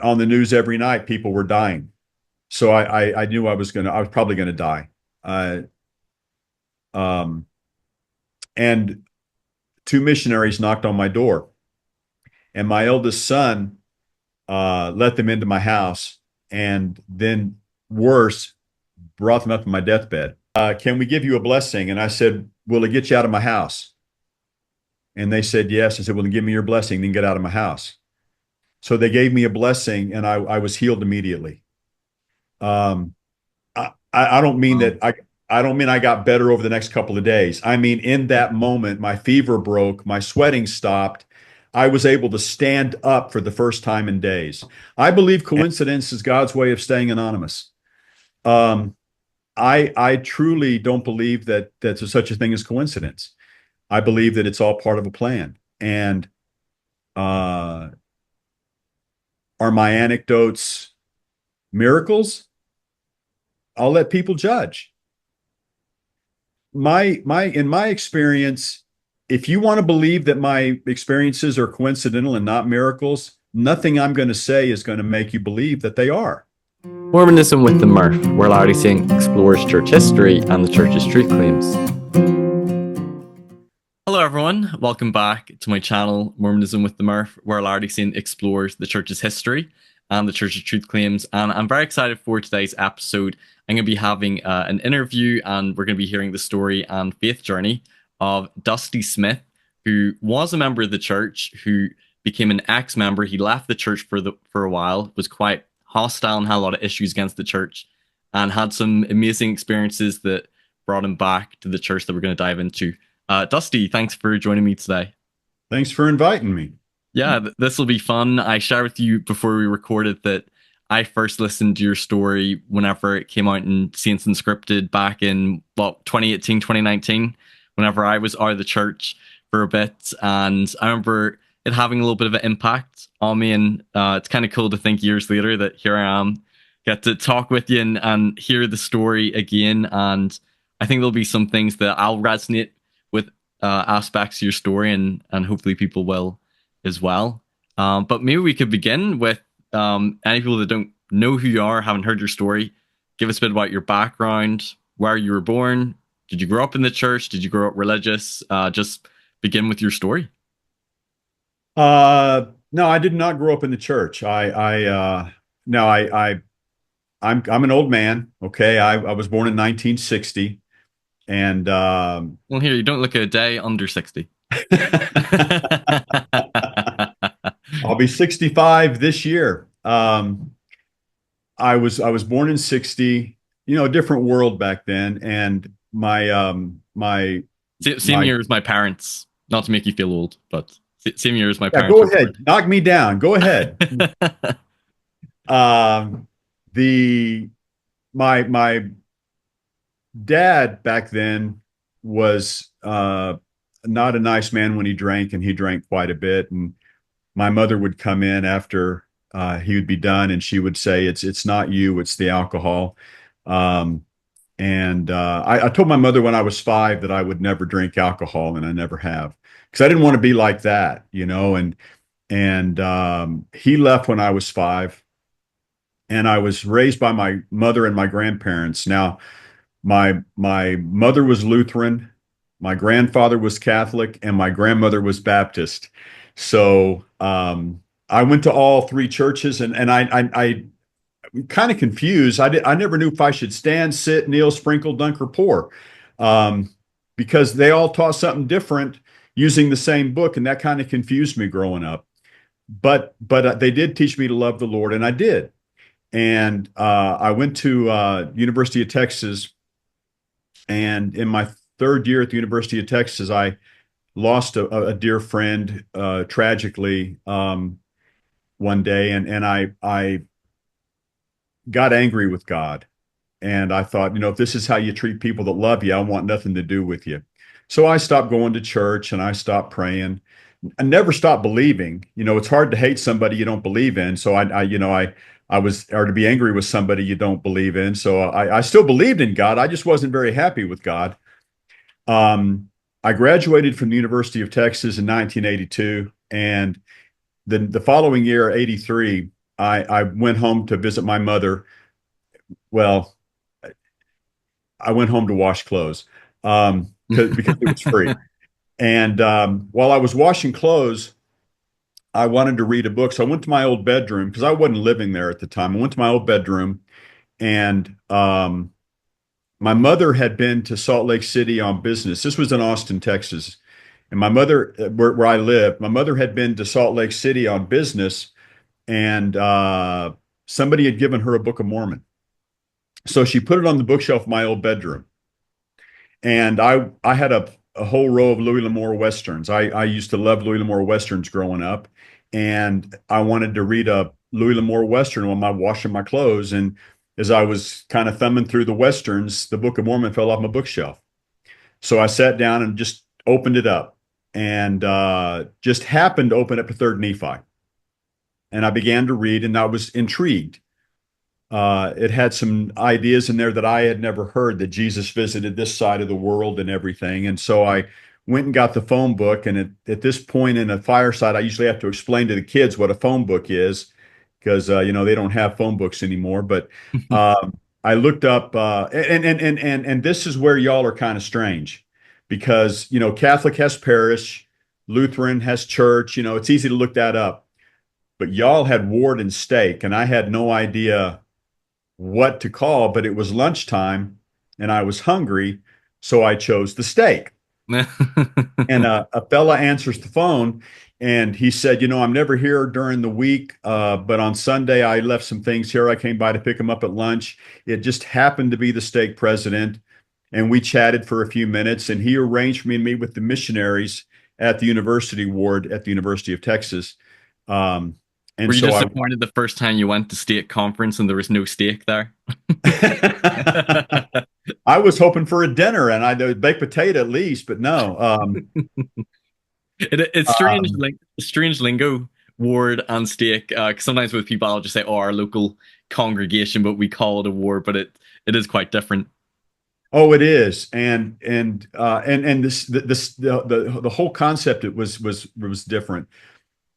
on the news every night, people were dying. So I knew I was probably gonna die. Uh, um, and two missionaries knocked on my door, and my eldest son let them into my house, and then worse, brought them up to my deathbed. Can we give you a blessing? And I said, will it get you out of my house? And they said, yes. I said, well, then give me your blessing, then get out of my house. So they gave me a blessing, and I was healed immediately. Um, I don't mean Wow. that I don't mean I got better over the next couple of days. I mean, in that moment, my fever broke, my sweating stopped. I was able to stand up for the first time in days. I believe coincidence is God's way of staying anonymous. Um, I truly don't believe that there's such a thing as coincidence. I believe that it's all part of a plan. And uh, are my anecdotes miracles? I'll let people judge. My in my experience, if you want to believe that my experiences are coincidental and not miracles, nothing I'm going to say is going to make you believe that they are. Mormonism with the Murph, where Latter-day Saint explores church history and the church's truth claims. Hello, everyone. Welcome back to my channel, Mormonism with the Murph, where Latter-day Saint explores the church's history and the church's truth claims. And I'm very excited for today's episode. I'm going to be having an interview, and we're going to be hearing the story and faith journey of Dusty Smith, who was a member of the church, who became an ex-member. He left the church for a while, was quite hostile and had a lot of issues against the church, and had some amazing experiences that brought him back to the church that we're going to dive into. Dusty, thanks for joining me today. Thanks for inviting me. Yeah, this will be fun. I shared with you before we recorded that I first listened to your story whenever it came out in Saints Unscripted back in, 2018, 2019, whenever I was out of the church for a bit. And I remember it having a little bit of an impact on me. And it's kind of cool to think years later that here I am, get to talk with you and hear the story again. And I think there'll be some things that I'll resonate with, aspects of your story, and hopefully people will as well. But maybe we could begin with any people that don't know who you are, haven't heard your story. Give us a bit about your background, where you were born. Did you grow up in the church? Did you grow up religious? Just begin with your story. No, I did not grow up in the church. No, I'm an old man. Okay. I was born in 1960, and Well, here, you don't look a day under 60. I'll be 65 this year. I was born in 60, a different world back then. And Same my year as my parents. Not to make you feel old, but same year as my yeah, parents go were ahead. Knock me down. Go ahead. born. The my dad back then was not a nice man when he drank, and he drank quite a bit. And my mother would come in after he would be done, and she would say, "It's not you, it's the alcohol." Um, and I told my mother when I was 5 that I would never drink alcohol, and I never have, because I didn't want to be like that. And he left when I was 5, and I was raised by my mother and my grandparents. Now, my mother was Lutheran, my grandfather was Catholic, and my grandmother was Baptist. So I went to all three churches, and I kind of confused. I never knew if I should stand, sit, kneel, sprinkle, dunk, or pour, um, because they all taught something different using the same book, and that kind of confused me growing up. But they did teach me to love the Lord, and I did. And I went to University of Texas, and in my third year at the University of Texas, I lost a dear friend tragically one day, and I got angry with God. And I thought, if this is how you treat people that love you, I want nothing to do with you. So I stopped going to church, and I stopped praying. I never stopped believing. It's hard to hate somebody you don't believe in. So I was, or to be angry with somebody you don't believe in. So I still believed in God. I just wasn't very happy with God. Um, I graduated from the University of Texas in 1982, and the following year, 83, I went home to visit my mother. Well, I went home to wash clothes because it was free. And while I was washing clothes, I wanted to read a book. So I went to my old bedroom because I wasn't living there at the time. I went to my old bedroom, and my mother had been to Salt Lake City on business. This was in Austin, Texas. And my mother, where I lived, my mother had been to Salt Lake City on business, and somebody had given her a Book of Mormon. So she put it on the bookshelf of my old bedroom. And I had a whole row of Louis L'Amour Westerns. I used to love Louis L'Amour Westerns growing up. And I wanted to read a Louis L'Amour Western while I'm washing my clothes. And as I was kind of thumbing through the Westerns, the Book of Mormon fell off my bookshelf. So I sat down and just opened it up and just happened to open up to Third Nephi. And I began to read, and I was intrigued. It had some ideas in there that I had never heard, that Jesus visited this side of the world and everything. And so I went and got the phone book. And at this point in a fireside, I usually have to explain to the kids what a phone book is because they don't have phone books anymore. But I looked up, and this is where y'all are kind of strange because Catholic has parish, Lutheran has church. It's easy to look that up. But y'all had ward and stake, and I had no idea what to call, but it was lunchtime and I was hungry, so I chose the steak. And a fella answers the phone and he said, I'm never here during the week, but on Sunday I left some things here. I came by to pick them up at lunch. It just happened to be the steak president. And we chatted for a few minutes and he arranged for me to meet with the missionaries at the university ward at the University of Texas. Um, Were and you so disappointed the first time you went to state conference and there was no steak there? I was hoping for a dinner and I baked potato at least, but no. It's strange, Um, like strange lingo, ward and stake. 'Cause sometimes with people, I'll just say, "Oh, our local congregation," but we call it a ward, but it is quite different. oh, it is, and the whole concept it was different.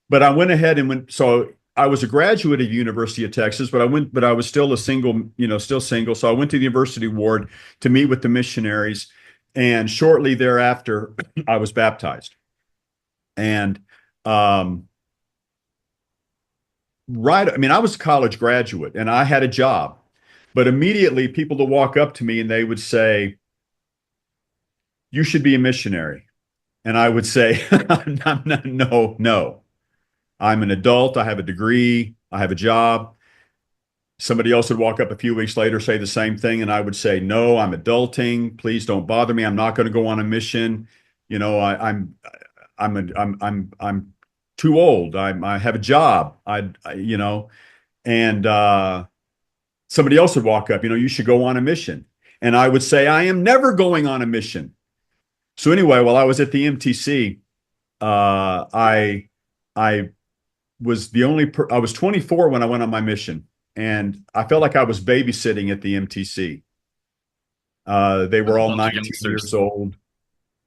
But I went ahead and went. So I was a graduate of University of Texas, but I was still a single, still single. So I went to the university ward to meet with the missionaries, and shortly thereafter, I was baptized. And um, right, I mean, I was a college graduate and I had a job, but immediately people would walk up to me and they would say, "You should be a missionary." And I would say, "No, no. I'm an adult. I have a degree. I have a job." Somebody else would walk up a few weeks later, say the same thing, and I would say, "No, I'm adulting. Please don't bother me. I'm not going to go on a mission. I'm too old. I have a job. And somebody else would walk up, you should go on a mission. And I would say, I am never going on a mission. So anyway, while I was at the MTC, I was I was 24 when I went on my mission, and I felt like I was babysitting at the MTC. They There's were a all bunch of 19 years youngsters. old,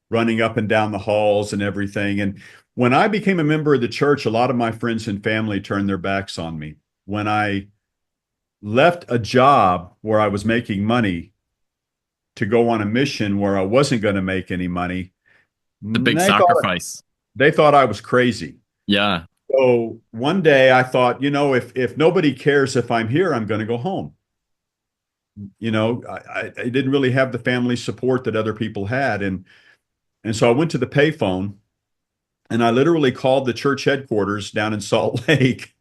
running up and down the halls and everything. And when I became a member of the church, a lot of my friends and family turned their backs on me. When I left a job where I was making money to go on a mission where I wasn't going to make any money, The big they thought sacrifice. they thought I was crazy. Yeah. So one day I thought, if nobody cares if I'm here, I'm going to go home. I didn't really have the family support that other people had, and so I went to the payphone and I literally called the church headquarters down in Salt Lake,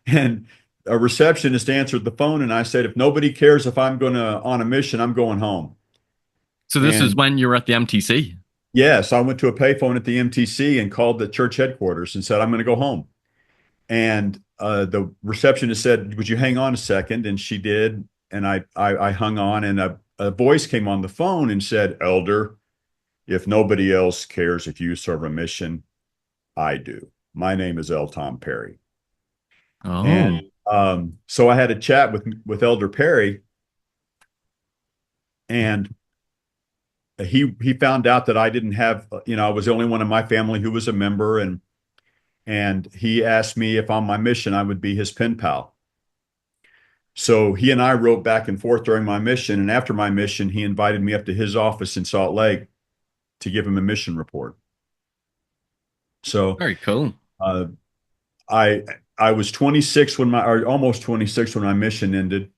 and a receptionist answered the phone, and I said, "If nobody cares if I'm going to on a mission, I'm going home." So this is And when you were at the MTC. yes, I went to a payphone at the MTC and called the church headquarters and said, "I'm going to go home." And the receptionist said, "Would you hang on a second?" And she did. And I hung on, and a voice came on the phone and said, "Elder, if nobody else cares if you serve a mission, I do. My name is L. Tom Perry." Oh. And so I had a chat with Elder Perry, and he found out that I didn't have, I was the only one in my family who was a member, and he asked me if on my mission I would be his pen pal. So he and I wrote back and forth during my mission. And after my mission, he invited me up to his office in Salt Lake to give him a mission report. So Very cool. uh, I I was 26 when my or almost 26 when my mission ended.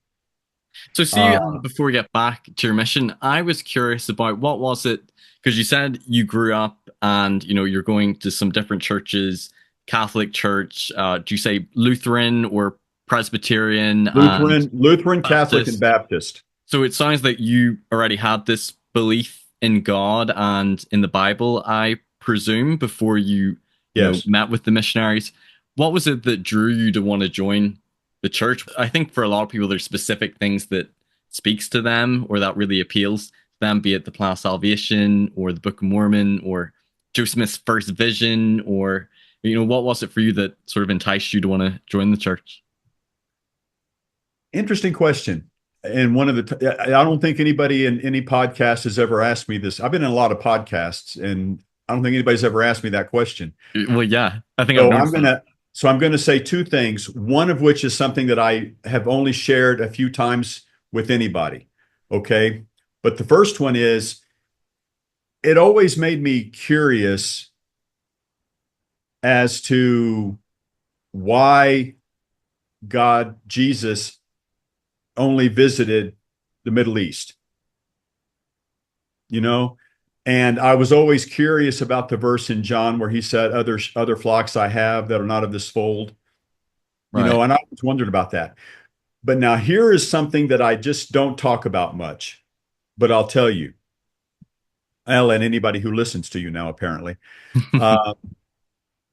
So, see, Uh, before we get back to your mission, I was curious about what was it, because you said you grew up and you're going to some different churches, Catholic Church. Do you say Lutheran or Presbyterian and Lutheran, Catholic, and Baptist? Baptist. So it sounds like you already had this belief in God and in the Bible, I presume, before Yes. met with the missionaries. What was it that drew you to want to join the church? I think for a lot of people, there's specific things that speaks to them or that really appeals to them, be it the plan of salvation or the Book of Mormon or Joseph Smith's first vision, or what was it for you that sort of enticed you to want to join the church? Interesting question. And I don't think anybody in any podcast has ever asked me this. I've been in a lot of podcasts, and I don't think anybody's ever asked me that question. Well, yeah, I think I've So noticed that. I'm gonna say two things. One of which is something that I have only shared a few times with anybody. Okay. But the first one is it always made me curious as to why Jesus only visited the Middle East, you know? And I was always curious about the verse in John where he said, other flocks I have that are not of this fold, Right. and I was wondering about that. But now here is something that I just don't talk about much, but I'll tell you, and anybody who listens to you now, apparently. Uh,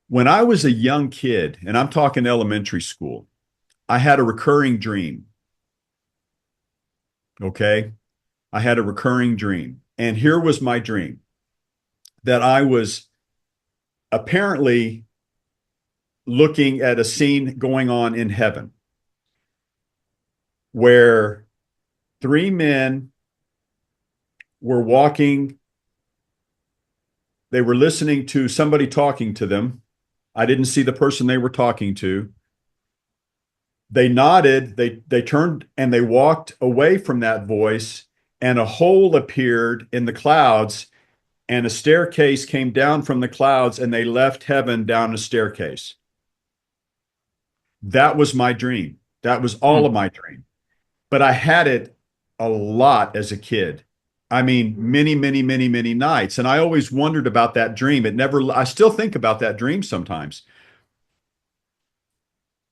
when I was a young kid, and I'm talking elementary school, I had a recurring dream. Okay. I had a recurring dream. And here was my dream that I was apparently looking at a scene going on in heaven where three men were walking. They were listening to somebody talking to them. I didn't see the person they were talking to. They nodded, they turned and they walked away from that voice, and a hole appeared in the clouds, and a staircase came down from the clouds, and they left heaven down a staircase. That was my dream. That was all Hmm. of my dream. But I had it a lot as a kid. I mean, many, many, many, many nights. And I always wondered about that dream. I still think about that dream sometimes.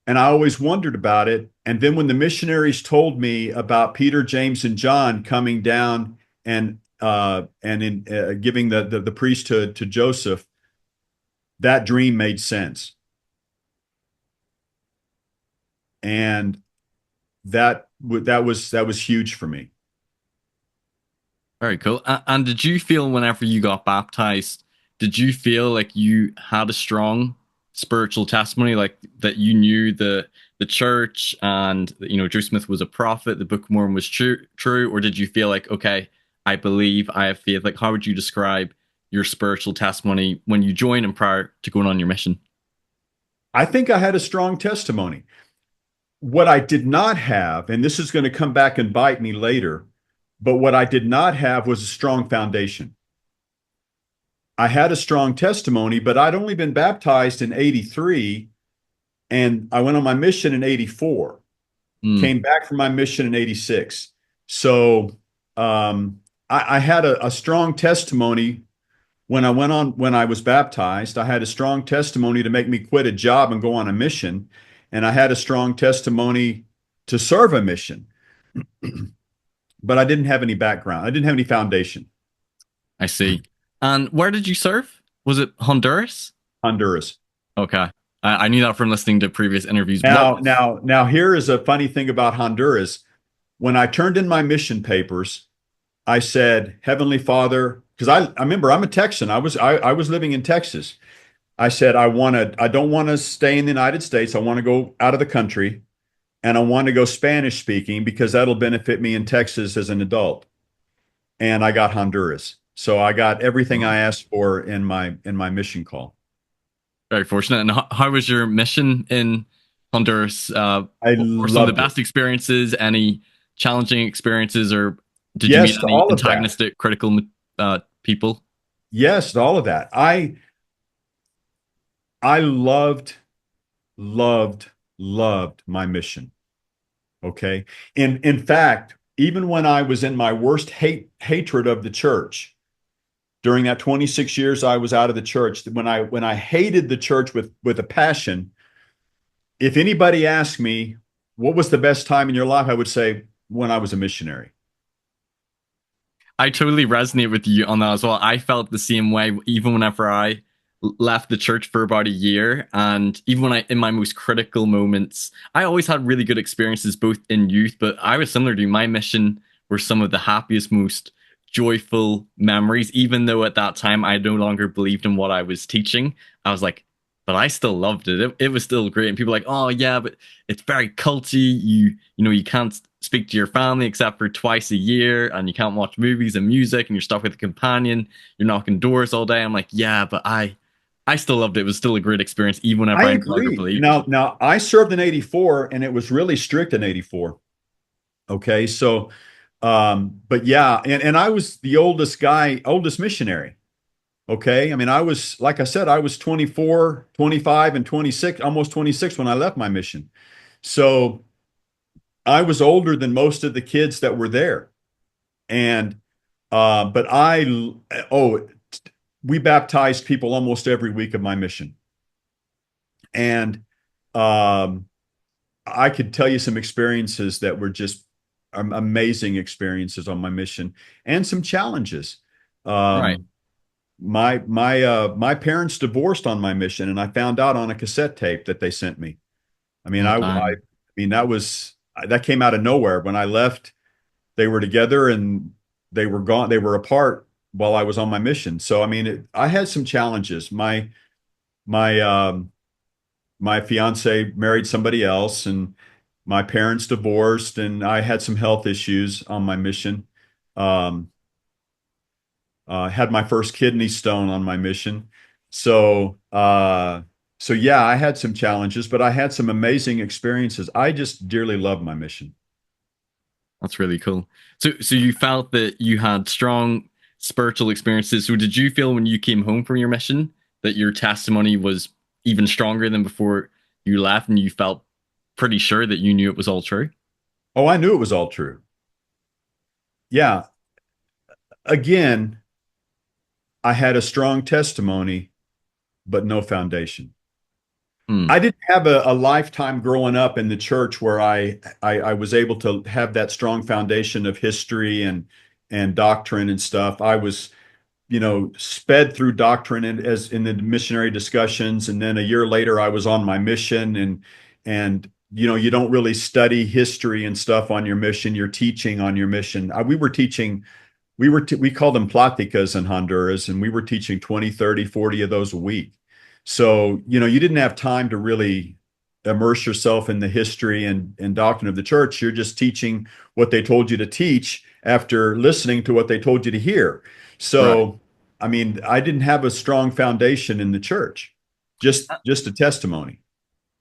And I always wondered about it. And then when the missionaries told me about Peter, James, and John coming down and in giving the priesthood to Joseph, that dream made sense. And that was huge for me. Very cool. And did you feel whenever you got baptized, did you feel like you had a strong spiritual testimony, like that you knew the church and Joe Smith was a prophet, the Book of Mormon was true, or did you feel like, okay, I believe, I have faith? Like, how would you describe your spiritual testimony when you joined and prior to going on your mission? I think I had a strong testimony. What I did not have, and this is going to come back and bite me later, but what I did not have was a strong foundation. I had a strong testimony, but I'd only been baptized in 83, and I went on my mission in 84, Mm, came back from my mission in 86. So I had a strong testimony when I was baptized. I had a strong testimony to make me quit a job and go on a mission. And I had a strong testimony to serve a mission, but I didn't have any background. I didn't have any foundation. I see. And where did you serve? Was it Honduras? Honduras. Okay. I knew that from listening to previous interviews. What Now, was now, now, here is a funny thing about Honduras. When I turned in my mission papers, I said, Heavenly Father, because I remember I'm a Texan. I was living in Texas. I said, I don't want to stay in the United States. I want to go out of the country, and I want to go Spanish speaking because that'll benefit me in Texas as an adult. And I got Honduras. So I got everything I asked for in my mission call. very fortunate. And how was your mission in Honduras? I What were some of the loved it. best experiences? Any challenging experiences, or did you meet Yes to any all of that. antagonistic, critical people? Yes to all of that. I loved, loved my mission. Okay. And in fact, even when I was in my worst hatred of the church, during that 26 years I was out of the church, when I hated the church with a passion, if anybody asked me what was the best time in your life, I would say when I was a missionary. I totally resonate with you on that as well. I felt the same way even whenever I left the church for about a year, and even when I in my most critical moments, I always had really good experiences both in youth, but I was similar to you. My mission were some of the happiest, most joyful memories, even though at that time I no longer believed in what I was teaching. I was like, but I still loved it. It was still great. And people were like, oh yeah, but it's very culty. You can't speak to your family except for twice a year, and you can't watch movies and music, and you're stuck with a companion. You're knocking doors all day. I'm like, yeah, but I still loved it. It was still a great experience, even whenever I I no longer agree. believed. Now I served in 84 and it was really strict in 84. Okay. So, but yeah, and I was the oldest guy, oldest missionary. Okay. I mean, I was, like I said, I was 24, 25, and 26, almost 26 when I left my mission. So I was older than most of the kids that were there. And, but oh, we baptized people almost every week of my mission. And, um, I could tell you some experiences that were just amazing experiences on my mission and some challenges. Right. Um, my parents divorced on my mission, and I found out on a cassette tape that they sent me. I mean, Oh, I damn. mean that came out of nowhere. When I left, they were together and they were gone. They were apart while I was on my mission. So I mean, I had some challenges. My my fiance married somebody else, and my parents divorced, and I had some health issues on my mission. Um, had my first kidney stone on my mission. So, so yeah, I had some challenges, but I had some amazing experiences. I just dearly love my mission. That's really cool. So you felt that you had strong spiritual experiences. So did you feel when you came home from your mission that your testimony was even stronger than before you left, and you felt pretty sure that you knew it was all true? Oh, I knew it was all true. Yeah. Again, I had a strong testimony, but no foundation. Hmm. I didn't have a lifetime growing up in the church where I was able to have that strong foundation of history and doctrine and stuff. I was, sped through doctrine as in the missionary discussions, and then a year later I was on my mission, and you don't really study history and stuff on your mission. You're teaching on your mission. We called them platicas in Honduras, and we were teaching 20, 30, 40 of those a week. So, you didn't have time to really immerse yourself in the history and doctrine of the church. You're just teaching what they told you to teach after listening to what they told you to hear. Right. So, I mean, I didn't have a strong foundation in the church, just a testimony.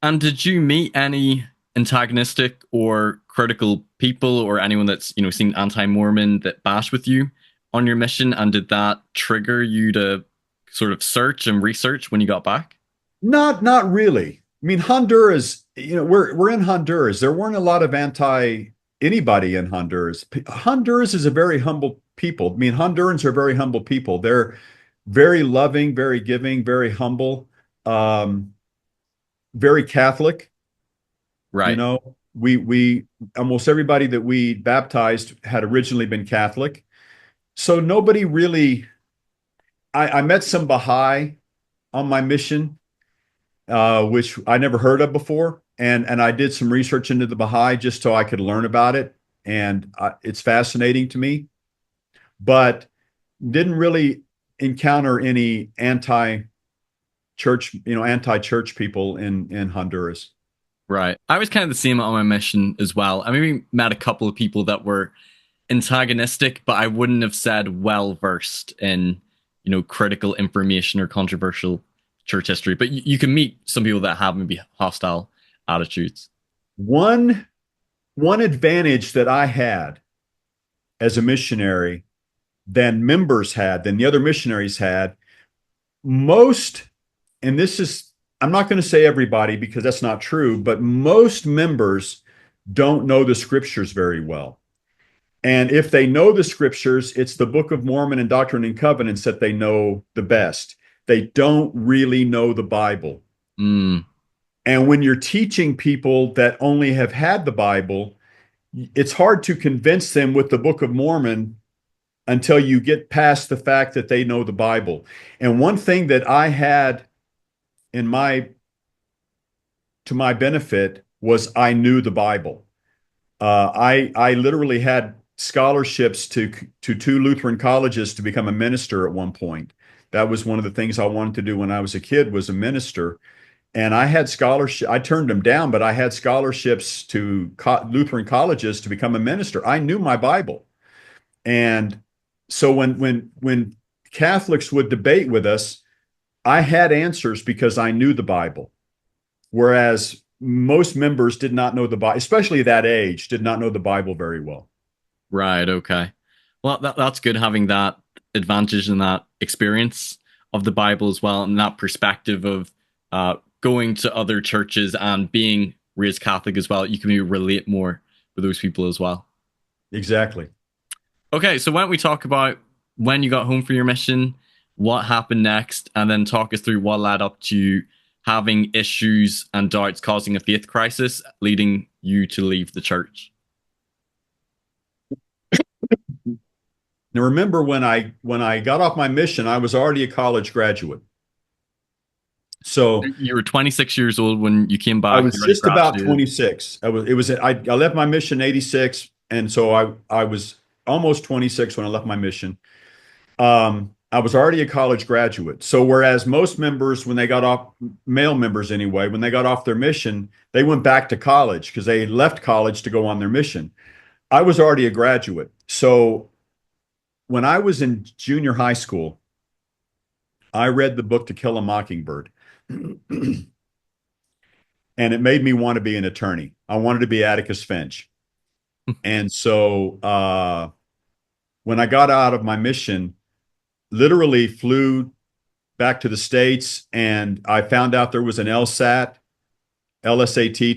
And did you meet any antagonistic or critical people, or anyone that's seen anti-Mormon that bashed with you on your mission? And did that trigger you to sort of search and research when you got back? Not really. I mean, Honduras, we're in Honduras. There weren't a lot of anti anybody in Honduras. Honduras is a very humble people. I mean, Hondurans are very humble people. They're very loving, very giving, very humble, um, very Catholic. You Right. know, we almost everybody that we baptized had originally been Catholic. So nobody really. I met some Baha'i on my mission, which I never heard of before. And I did some research into the Baha'i just so I could learn about it. And it's fascinating to me, but didn't really encounter any anti-church people in Honduras. Right. I was kind of the same on my mission as well. I maybe met a couple of people that were antagonistic, but I wouldn't have said well versed in, critical information or controversial church history. But you can meet some people that have maybe hostile attitudes. One one advantage that I had as a missionary than the other missionaries had, most, and this is, I'm not going to say everybody because that's not true, but most members don't know the scriptures very well. And if they know the scriptures, it's the Book of Mormon and Doctrine and Covenants that they know the best. They don't really know the Bible. Mm, And when you're teaching people that only have had the Bible, it's hard to convince them with the Book of Mormon until you get past the fact that they know the Bible. And one thing that I had in my to my benefit was I knew the Bible. I literally had scholarships to two Lutheran colleges to become a minister at one point. That was one of the things I wanted to do when I was a kid, was a minister. And I had scholarship. I turned them down, but I had scholarships to Lutheran colleges to become a minister. I knew my Bible. And so when Catholics would debate with us, I had answers because I knew the Bible. Whereas most members did not know the Bible, especially that age, did not know the Bible very well. right. Okay. Well, that's good having that advantage and that experience of the Bible as well, and that perspective of going to other churches and being raised Catholic as well. You can maybe relate more with those people as well. Exactly. Okay, so why don't we talk about when you got home from your mission, what happened next, and then talk us through what led up to having issues and doubts causing a faith crisis, leading you to leave the church. Now remember when I got off my mission, I was already a college graduate. So You were 26 years old when you came I back. You was already just about graduated. 26. I left my mission in 86, and so I was almost 26 when I left my mission. I was already a college graduate. So whereas most members, when they got off, male members anyway, when they got off their mission, they went back to college because they left college to go on their mission. I was already a graduate. So when I was in junior high school, I read the book To Kill a Mockingbird. And it made me want to be an attorney. I wanted to be Atticus Finch. And so when I got out of my mission, literally flew back to the States, and I found out there was an LSAT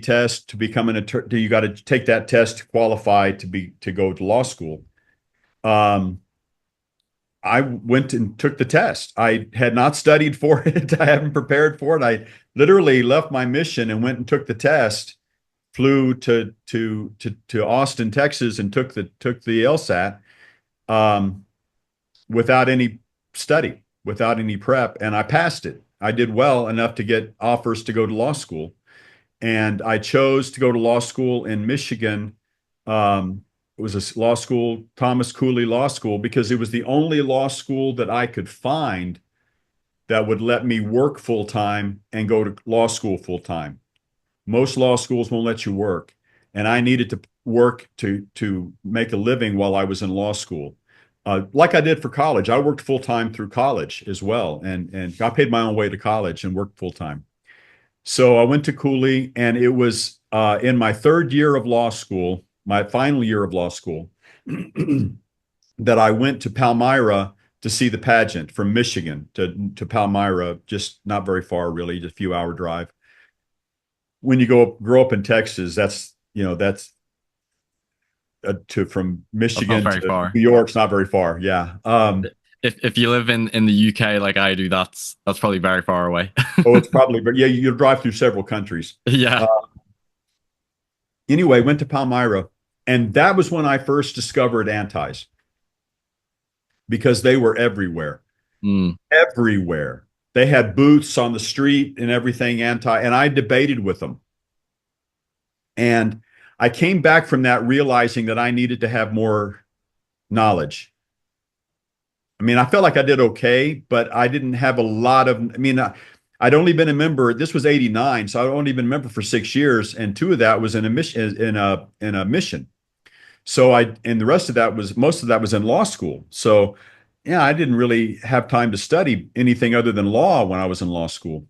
test to become an attorney. You got to take that test to qualify to go to law school. Um, I went and took the test. I had not studied for it. I haven't prepared for it. I literally left my mission and went and took the test, flew to Austin, Texas, and took the LSAT without any study, without any prep, and I passed it. I did well enough to get offers to go to law school, and I chose to go to law school in Michigan. It was a law school, Thomas Cooley Law School, because it was the only law school that I could find that would let me work full time and go to law school full time. Most law schools won't let you work, and I needed to work to make a living while I was in law school. Like I did for college, I worked full time through college as well, and I paid my own way to college and worked full time. So I went to Cooley, and it was in my third year of law school, my final year of law school, that I went to Palmyra to see the pageant from Michigan to Palmyra, just not very far, really, just a few hour drive. When you grow up in Texas, that's to from That's not Michigan very to far. New York's not very far. Yeah. If you live in the UK like I do, that's probably very far away. Oh, it's probably, but yeah, you'll drive through several countries. Yeah. Uh, anyway, went to Palmyra, and that was when I first discovered antis because they were everywhere, Mm. everywhere. They had booths on the street and everything and I debated with them. And I came back from that realizing that I needed to have more knowledge. I mean, I felt like I did okay, but I didn't have a lot of, I mean, I'd only been a member, this was 89, so I'd only been a member for 6 years, and two of that was in a mission in a mission. So and the rest of that was most of that was in law school. So yeah, I didn't really have time to study anything other than law when I was in law school.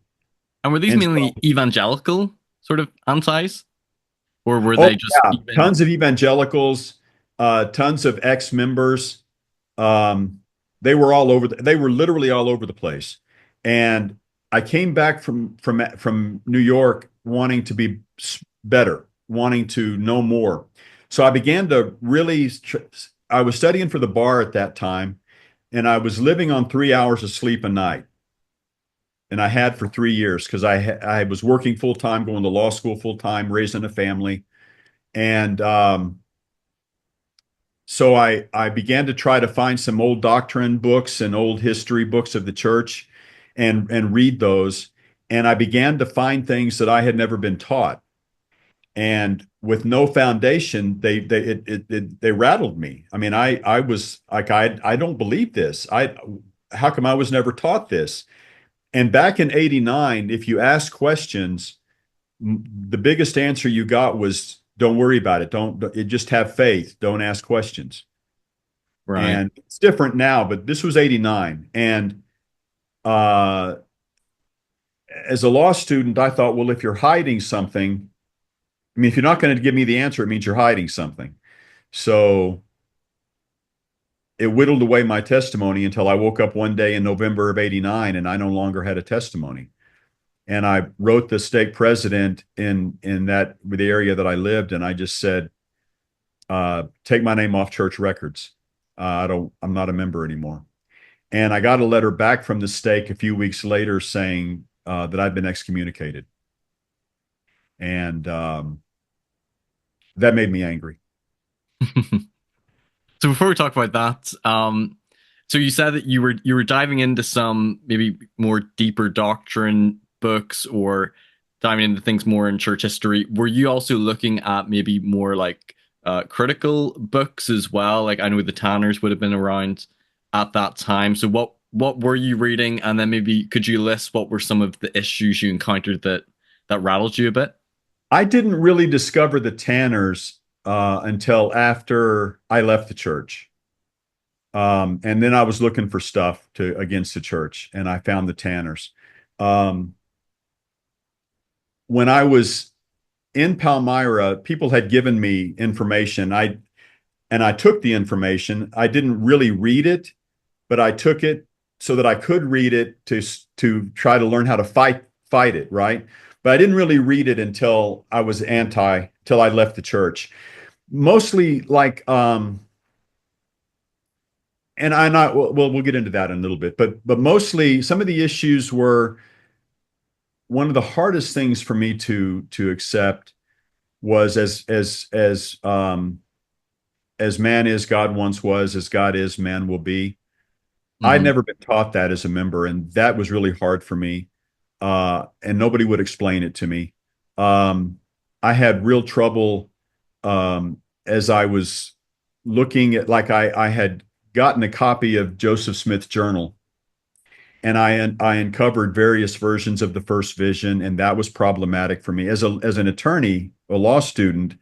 And were these And so mainly evangelical sort of antis, or were Oh they just yeah, even? tons of evangelicals, tons of ex-members. Um, they were all over. They were literally all over the place. And I came back from New York wanting to be better, wanting to know more. So I began to really. I was studying for the bar at that time, and I was living on 3 hours of sleep a night. And I had for 3 years because I was working full time, going to law school full time, raising a family, and so I began to try to find some old doctrine books and old history books of the church and read those. And I began to find things that I had never been taught. And with no foundation, they rattled me. I mean, I was like, I don't believe this. I How come I was never taught this? And back in '89, if you ask questions, the biggest answer you got was, "Don't worry about it. Don't just have faith. Don't ask questions." Right. And it's different now, but this was '89. And uh, as a law student, I thought, well, if you're hiding something, I mean, if you're not going to give me the answer, it means you're hiding something. So it whittled away my testimony until I woke up one day in November of '89 and I no longer had a testimony. And I wrote the stake president in the area that I lived, and I just said, take my name off church records. I'm not a member anymore. And I got a letter back from the stake a few weeks later saying that I'd been excommunicated. And that made me angry. So before we talk about that, so you said that you were diving into some maybe more deeper doctrine books or diving into things more in church history. Were you also looking at maybe more like critical books as well? Like I know the Tanners would have been around at that time. So what were you reading? And then maybe could you list what were some of the issues you encountered that rattled you a bit? I didn't really discover the Tanners until after I left the church. And then I was looking for stuff to against the church, and I found the Tanners. Um, when I was in Palmyra, people had given me information. I took the information. I didn't really read it, but I took it so that I could read it to try to learn how to fight it, right? But I didn't really read it until I was till I left the church. Mostly like and I'm not well, we'll get into that in a little bit, but mostly some of the issues were one of the hardest things for me to accept was as man is, God once was, as God is, man will be. I'd Hmm. never been taught that as a member, and that was really hard for me. And nobody would explain it to me. Um, I had real trouble as I was looking at, like, I had gotten a copy of Joseph Smith's journal, and I uncovered various versions of the first vision, and that was problematic for me as an attorney, a law student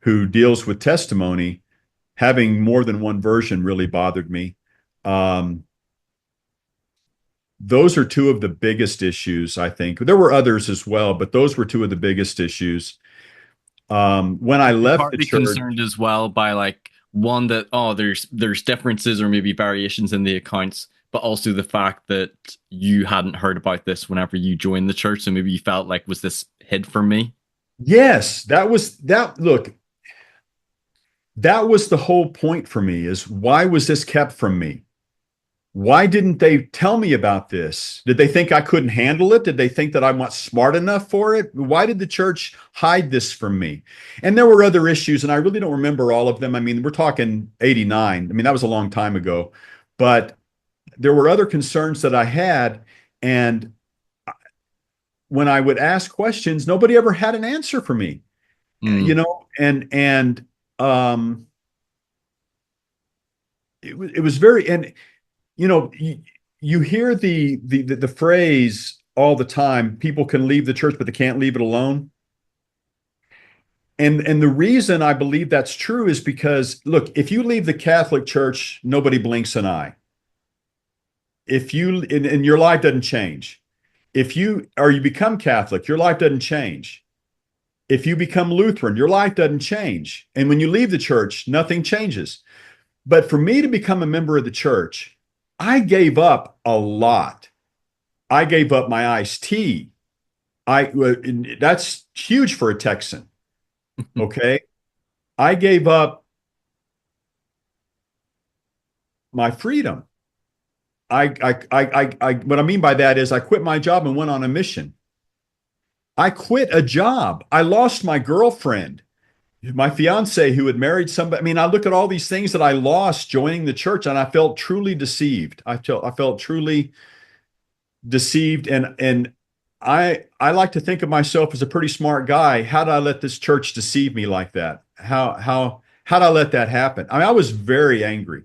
who deals with testimony. Having more than one version really bothered me. Um, those are two of the biggest issues, I think. There were others as well, but those were two of the biggest issues. When I You're left the partly church, concerned as well by like one that there's differences or maybe variations in the accounts, but also the fact that you hadn't heard about this whenever you joined the church, so maybe you felt like was this hid from me? yes, that was that. Look, that was the whole point for me is why was this kept from me? Why didn't they tell me about this? Did they think I couldn't handle it? Did they think that I'm not smart enough for it? Why did the church hide this from me? And there were other issues, and I really don't remember all of them. I mean, we're talking '89. I mean, that was a long time ago. But there were other concerns that I had. And when I would ask questions, nobody ever had an answer for me, you Mm, know, um, it was very, and you know, you hear the phrase all the time, people can leave the church, but they can't leave it alone. And the reason I believe that's true is because, look, if you leave the Catholic Church, nobody blinks an eye. If you and your life doesn't change. If you become Catholic, your life doesn't change. If you become Lutheran, your life doesn't change. And when you leave the church, nothing changes. But for me to become a member of the church, I gave up a lot. I gave up my iced tea. I That's huge for a Texan. Okay. I gave up my freedom. What I mean by that is I quit my job and went on a mission. I quit a job. I lost my girlfriend, my fiance who had married somebody. I mean, I look at all these things that I lost joining the church, and I felt truly deceived. I felt truly deceived, and I like to think of myself as a pretty smart guy. How did I let this church deceive me like that? How did I let that happen? I mean, I was very angry.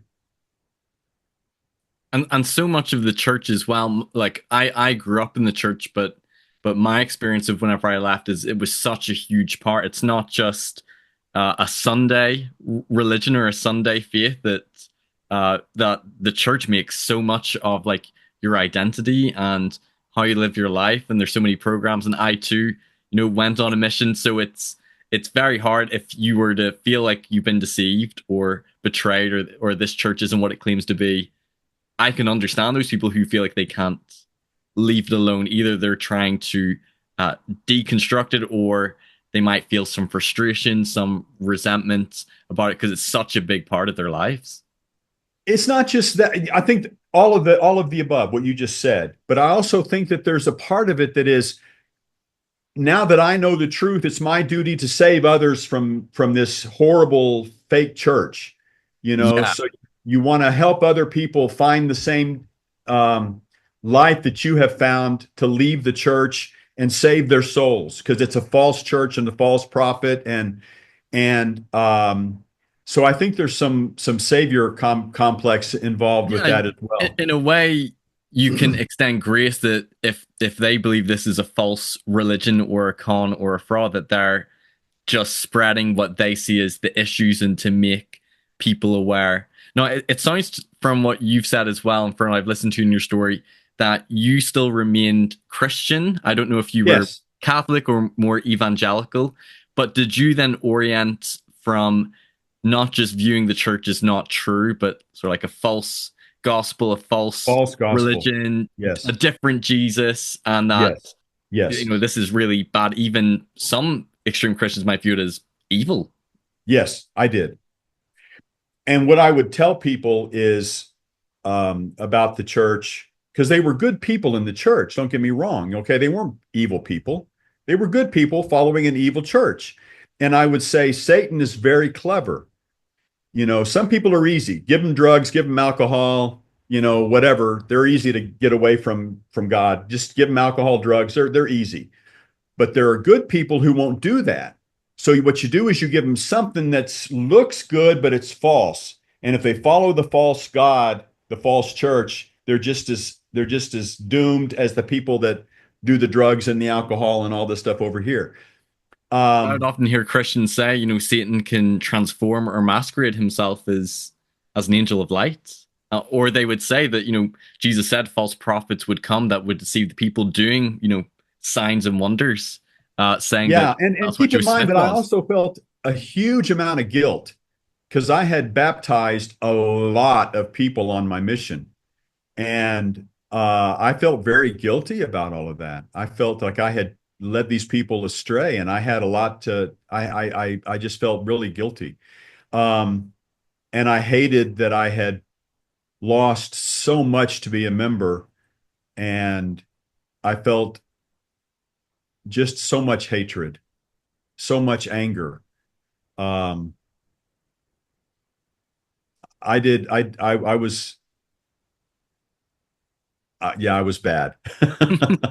And so much of the church as well, like I grew up in the church, but my experience of whenever I left is it was such a huge part. It's not just a Sunday religion or a Sunday faith that the church makes so much of, like, your identity and how you live your life. And there's so many programs, and I too, went on a mission. So it's very hard if you were to feel like you've been deceived or betrayed, or this church isn't what it claims to be. I can understand those people who feel like they can't leave it alone. Either they're trying to uh, deconstruct it, or they might feel some frustration, some resentment about it because it's such a big part of their lives. It's not just that. I think all of the above, what you just said, but I also think that there's a part of it that is, now that I know the truth, it's my duty to save others from this horrible fake church. Yeah, So you want to help other people find the same um, life that you have found, to leave the church and save their souls, because it's a false church and a false prophet, and so I think there's some savior complex involved with yeah. that as well. In a way, you can extend grace that if they believe this is a false religion or a con or a fraud, that they're just spreading what they see as the issues and to make people aware. No, it sounds from what you've said as well, and from what I've listened to in your story, that you still remained Christian. I don't know if you were Yes. Catholic or more evangelical, but did you then orient from not just viewing the church as not true, but sort of like a false gospel, a false False gospel. religion, a Yes. different Jesus, and that, Yes. Yes. this is really bad. Even some extreme Christians might view it as evil. Yes, I did. And what I would tell people is about the church, because they were good people in the church. Don't get me wrong. Okay. They weren't evil people, they were good people following an evil church. And I would say Satan is very clever. Some people are easy. Give them drugs, give them alcohol, whatever. They're easy to get away from God. Just give them alcohol, drugs. They're easy. But there are good people who won't do that. So what you do is you give them something that looks good, but it's false. And if they follow the false God, the false church, they're just as doomed as the people that do the drugs and the alcohol and all this stuff over here. I would Um, often hear Christians say, Satan can transform or masquerade himself as an angel of light. Or they would say that, Jesus said false prophets would come that would deceive the people, doing, signs and wonders, saying that yeah, and that's what keep in Joseph mind Smith that I was. also felt a huge amount of guilt because I had baptized a lot of people on my mission. And I felt very guilty about all of that. I felt like I had led these people astray, and I had a lot to. I just felt really guilty, um, and I hated that I had lost so much to be a member, and I felt just so much hatred, so much anger. Um, I did. I was. Yeah, I was bad. And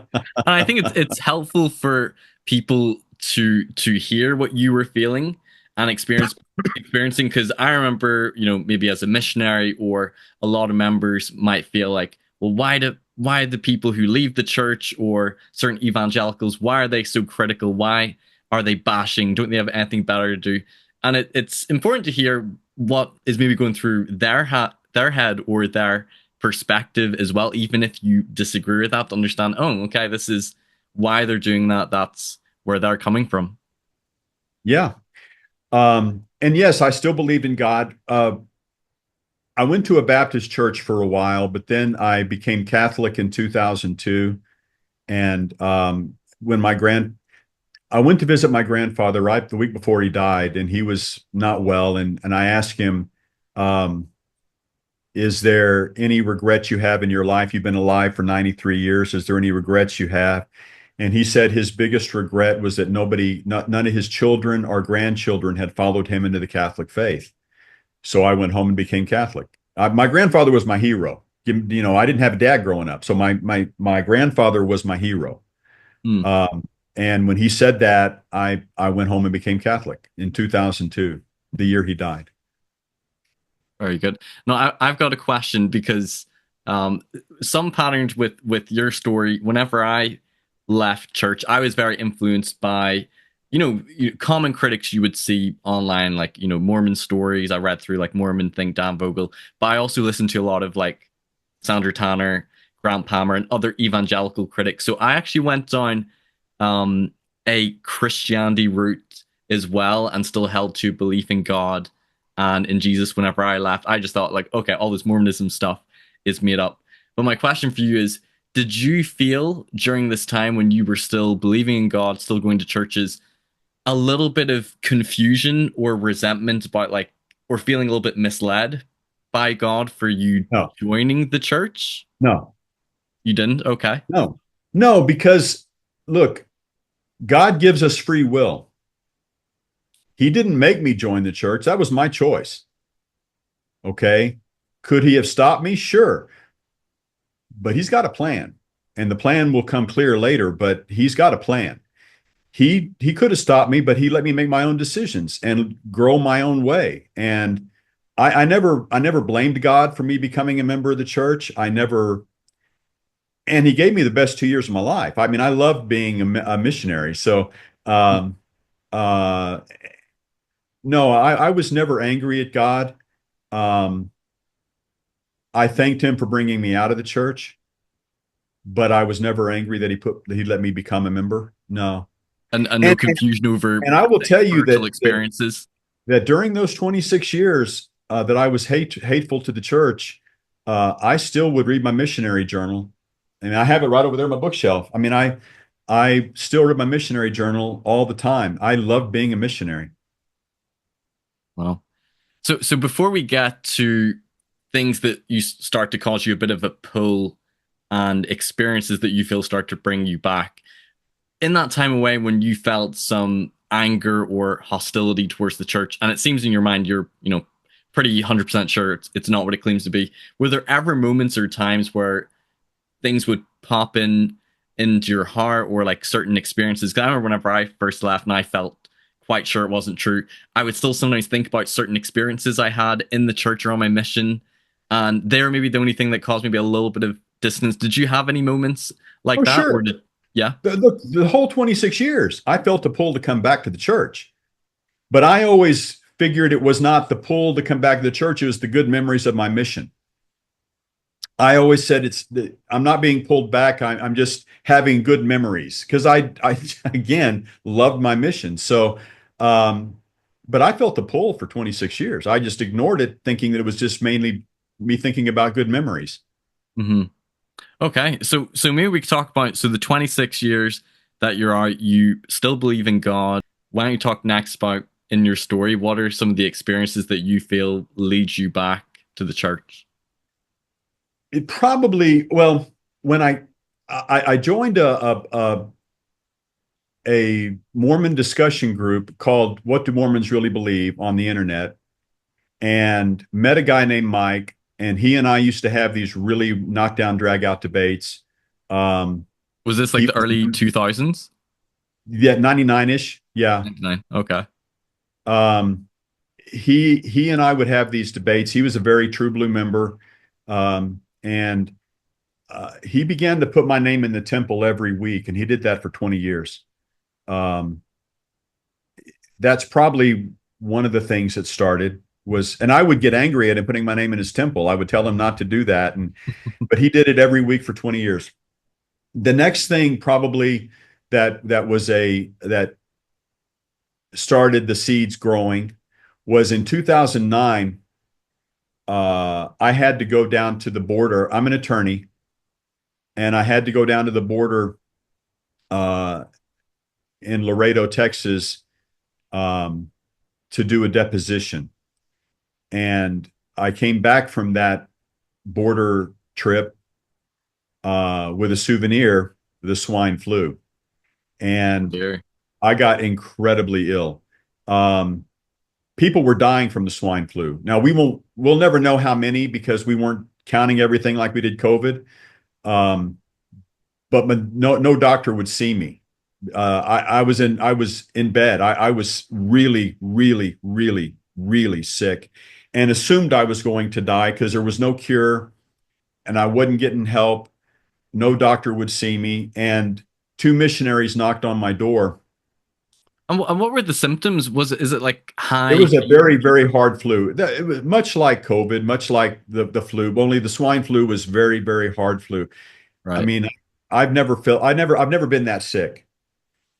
I think it's helpful for people to hear what you were feeling and experiencing, because I remember, maybe as a missionary, or a lot of members might feel like, well, why the people who leave the church, or certain evangelicals, why are they so critical? Why are they bashing? Don't they have anything better to do? And it's important to hear what is maybe going through their head or their perspective as well, even if you disagree with that, to understand, oh, okay, this is why they're doing that. That's where they're coming from. Yeah. And yes, I still believed in God. I went to a Baptist church for a while, but then I became Catholic in 2002. And when I went to visit my grandfather right the week before he died, and he was not well. And I asked him, um, is there any regrets you have in your life? You've been alive for 93 years. Is there any regrets you have? And he said his biggest regret was that none of his children or grandchildren had followed him into the Catholic faith. So I went home and became Catholic. My grandfather was my hero. You know, I didn't have a dad growing up, so my grandfather was my hero. Hmm. Um, and when he said that, I went home and became Catholic in 2002, the year he died. Very good. No, I've got a question because um, some patterns with your story. Whenever I left church, I was very influenced by, common critics you would see online, like Mormon stories. I read through like Mormon Think Dan Vogel, but I also listened to a lot of like Sandra Tanner, Grant Palmer, and other evangelical critics. So I actually went down um, a Christianity route as well, and still held to belief in God and in Jesus. Whenever I left, I just thought like, okay, all this Mormonism stuff is made up. But my question for you is, did you feel during this time when you were still believing in God, still going to churches, a little bit of confusion or resentment about like, or feeling a little bit misled by God for you No, joining the church? no, You didn't? Okay. no, no, because look, God gives us free will. He didn't make me join the church. That was my choice. Okay. Could he have stopped me? Sure. But he's got a plan. And the plan will come clear later, but he's got a plan. He could have stopped me, but he let me make my own decisions and grow my own way. And I never blamed God for me becoming a member of the church. I never, and he gave me the best 2 years of my life. I mean, I loved being a missionary. So um, uh, no, I was never angry at God. Um, I thanked him for bringing me out of the church, but I was never angry that he let me become a member. No. And no And confusion over and I will tell you spiritual that experiences. that during those 26 years that I was hateful to the church, I still would read my missionary journal. And I have it right over there on my bookshelf. I mean, I still read my missionary journal all the time. I love being a missionary. Well, so before we get to things that you start to cause you a bit of a pull and experiences that you feel start to bring you back, in that time away when you felt some anger or hostility towards the church, and it seems in your mind you're, pretty 100% sure it's not what it claims to be, were there ever moments or times where things would pop into your heart, or like certain experiences? 'Cause I remember whenever I first left and I felt quite sure it wasn't true, I would still sometimes think about certain experiences I had in the church or on my mission, and they're maybe the only thing that caused maybe a little bit of distance. Did you have any moments like Oh, that, or sure. did yeah? The whole 26 years, I felt a pull to come back to the church. But I always figured it was not the pull to come back to the church, it was the good memories of my mission. I always said I'm not being pulled back. I'm just having good memories because I again loved my mission. So, um, but I felt the pull for 26 years. I just ignored it, thinking that it was just mainly me thinking about good memories. Mm-hmm. Okay, so maybe we could talk about, so the 26 years that you're out, you still believe in God. Why don't you talk next about in your story, what are some of the experiences that you feel leads you back to the church? It probably well when I joined a Mormon discussion group called "What Do Mormons Really Believe" on the internet, and met a guy named Mike, and he and I used to have these really knockdown, drag out debates. Um, Was this like he the early 2000s? yeah, 99-ish, yeah. 99. Okay. Um, he and I would have these debates. He was a very true blue member, and he began to put my name in the temple every week, and he did that for 20 years. Um, that's probably one of the things that started was, and I would get angry at him putting my name in his temple. I would tell him not to do that, and but he did it every week for 20 years. The next thing probably that was a that started the seeds growing was in 2009. I had to go down to the border. I'm an attorney, and I had to go down to the border uh, in Laredo, Texas, um, to do a deposition. And I came back from that border trip with a souvenir, the swine flu. Oh And dear. I got incredibly ill. Um, People were dying from the swine flu. Now we'll never know how many because we weren't counting everything like we did COVID. Um, but no doctor would see me. I was in bed. I was really, really, really, really sick, and assumed I was going to die because there was no cure, and I wasn't getting help. No doctor would see me, and two missionaries knocked on my door. And what were the symptoms? Is it like It high was a fever? very, very hard flu. It was much like COVID, much like the flu. Only the swine flu was very, very hard flu. I Right. mean, I've never been that sick.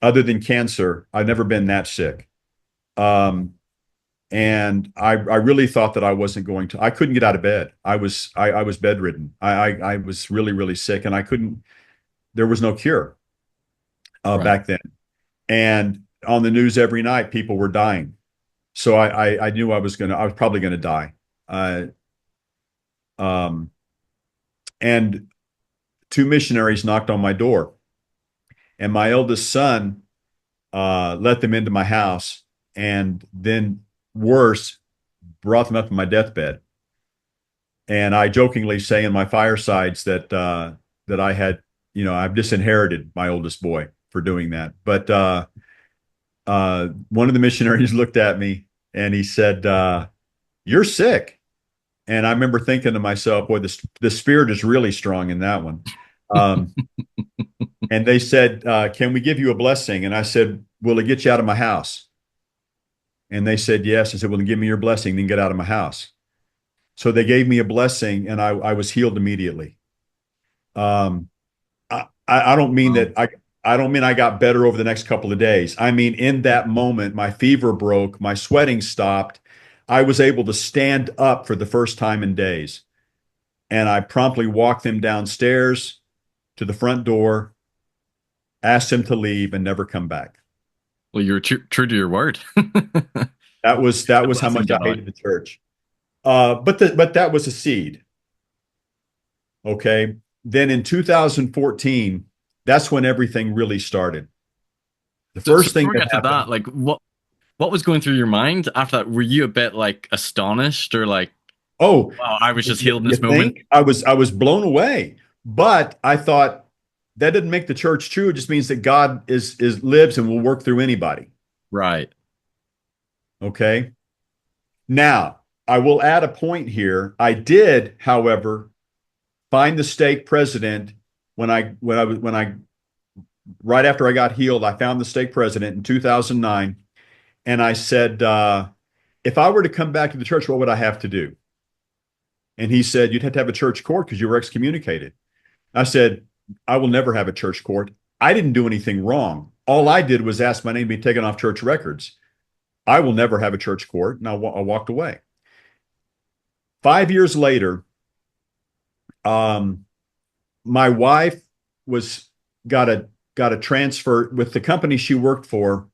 Other than cancer, I've never been that sick. Um, and I really thought that I wasn't going to. I couldn't get out of bed. I was bedridden. I was really, really sick, and I couldn't. There was no cure Right. back then. And on the news every night, people were dying. So I knew I was probably gonna die. Uh, um, and two missionaries knocked on my door, and my eldest son let them into my house, and then worse, brought them up to my deathbed. And I jokingly say in my firesides that I had, I've disinherited my oldest boy for doing that. But one of the missionaries looked at me and he said, "You're sick." And I remember thinking to myself, "Boy, the spirit is really strong in that one." Um, and they said, "Can we give you a blessing?" And I said, "Will it get you out of my house?" And they said, "Yes." I said, "Well, then give me your blessing, then get out of my house." So they gave me a blessing, and I was healed immediately. Um, I don't mean Wow. that I don't mean I got better over the next couple of days. I mean, in that moment, my fever broke, my sweating stopped. I was able to stand up for the first time in days. And I promptly walked them downstairs to the front door, asked them to leave, and never come back. Well, you're true to your word. That The was how blessing much I get out. hated the church. But that was a seed. Okay. Then in 2014, that's when everything really started. The So first thing before we that get to that, happened. like what was going through your mind after that? Were you a bit like astonished or like, Oh, wow, I was just healed in you this moment? think I was blown away, but I thought that didn't make the church true. It just means that God is lives and will work through anybody. Right. Okay. Now I will add a point here. I did, however, find the stake president when I right after I got healed. I found the stake president in 2009, and I said, if I were to come back to the church, what would I have to do? And he said, you'd have to have a church court because you were excommunicated. I said, I will never have a church court. I didn't do anything wrong. All I did was ask my name to be taken off church records. I will never have a church court. And I walked away. 5 years later, um, my wife was got a got a transfer with the company she worked for.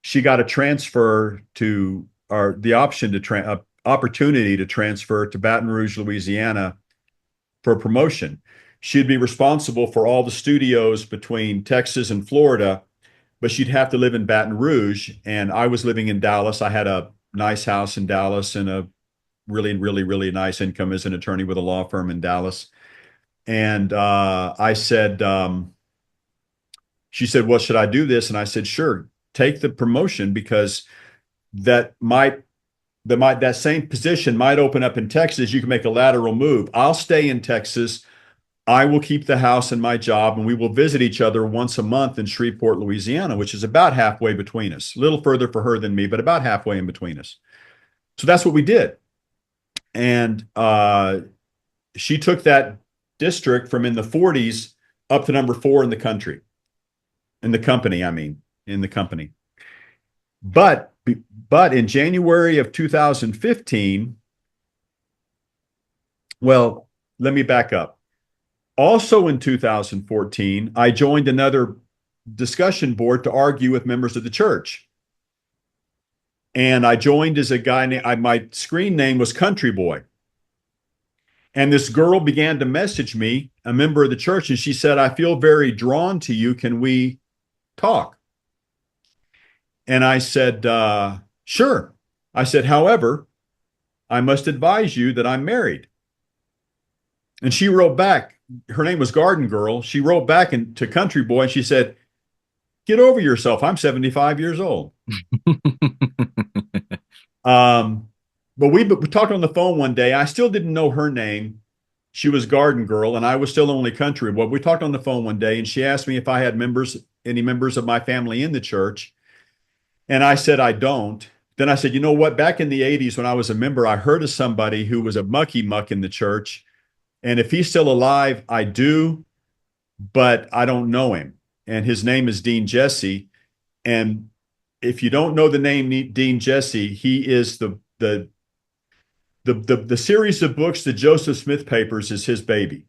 She got a transfer to or the option to opportunity to transfer to Baton Rouge, Louisiana for promotion. She'd be responsible for all the studios between Texas and Florida, but she'd have to live in Baton Rouge. And I was living in Dallas. I had a nice house in Dallas and a really, really, really nice income as an attorney with a law firm in Dallas. And I said, she said, well, should I do this? And I said, sure, take the promotion because that might that same position might open up in Texas. You can make a lateral move. I'll stay in Texas. I will keep the house and my job, and we will visit each other once a month in Shreveport, Louisiana, which is about halfway between us. A little further for her than me, but about halfway in between us. So that's what we did. And she took that district from in the 40s up to number 4 in the country, in the company, I mean, in the company. But but in January of 2015, well, let me back up. Also in 2014, I joined another discussion board to argue with members of the church. And I joined as a guy named, my screen name was Country Boy. And this girl began to message me, a member of the church, and she said, I feel very drawn to you. Can we talk? And I said, sure. I said, however, I must advise you that I'm married. And she wrote back, her name was Garden Girl. She wrote back to Country Boy and she said, get over yourself. I'm 75 years old. Um, but we talked on the phone one day. I still didn't know her name. She was Garden Girl, and I was still only Country Boy. We talked on the phone one day, and she asked me if I had any members of my family in the church. And I said, I don't. Then I said, you know what? Back in the 80s, when I was a member, I heard of somebody who was a mucky muck in the church. And if he's still alive, I do, but I don't know him. And his name is Dean Jesse. And if you don't know the name Dean Jesse, he is the series of books, the Joseph Smith Papers, is his baby.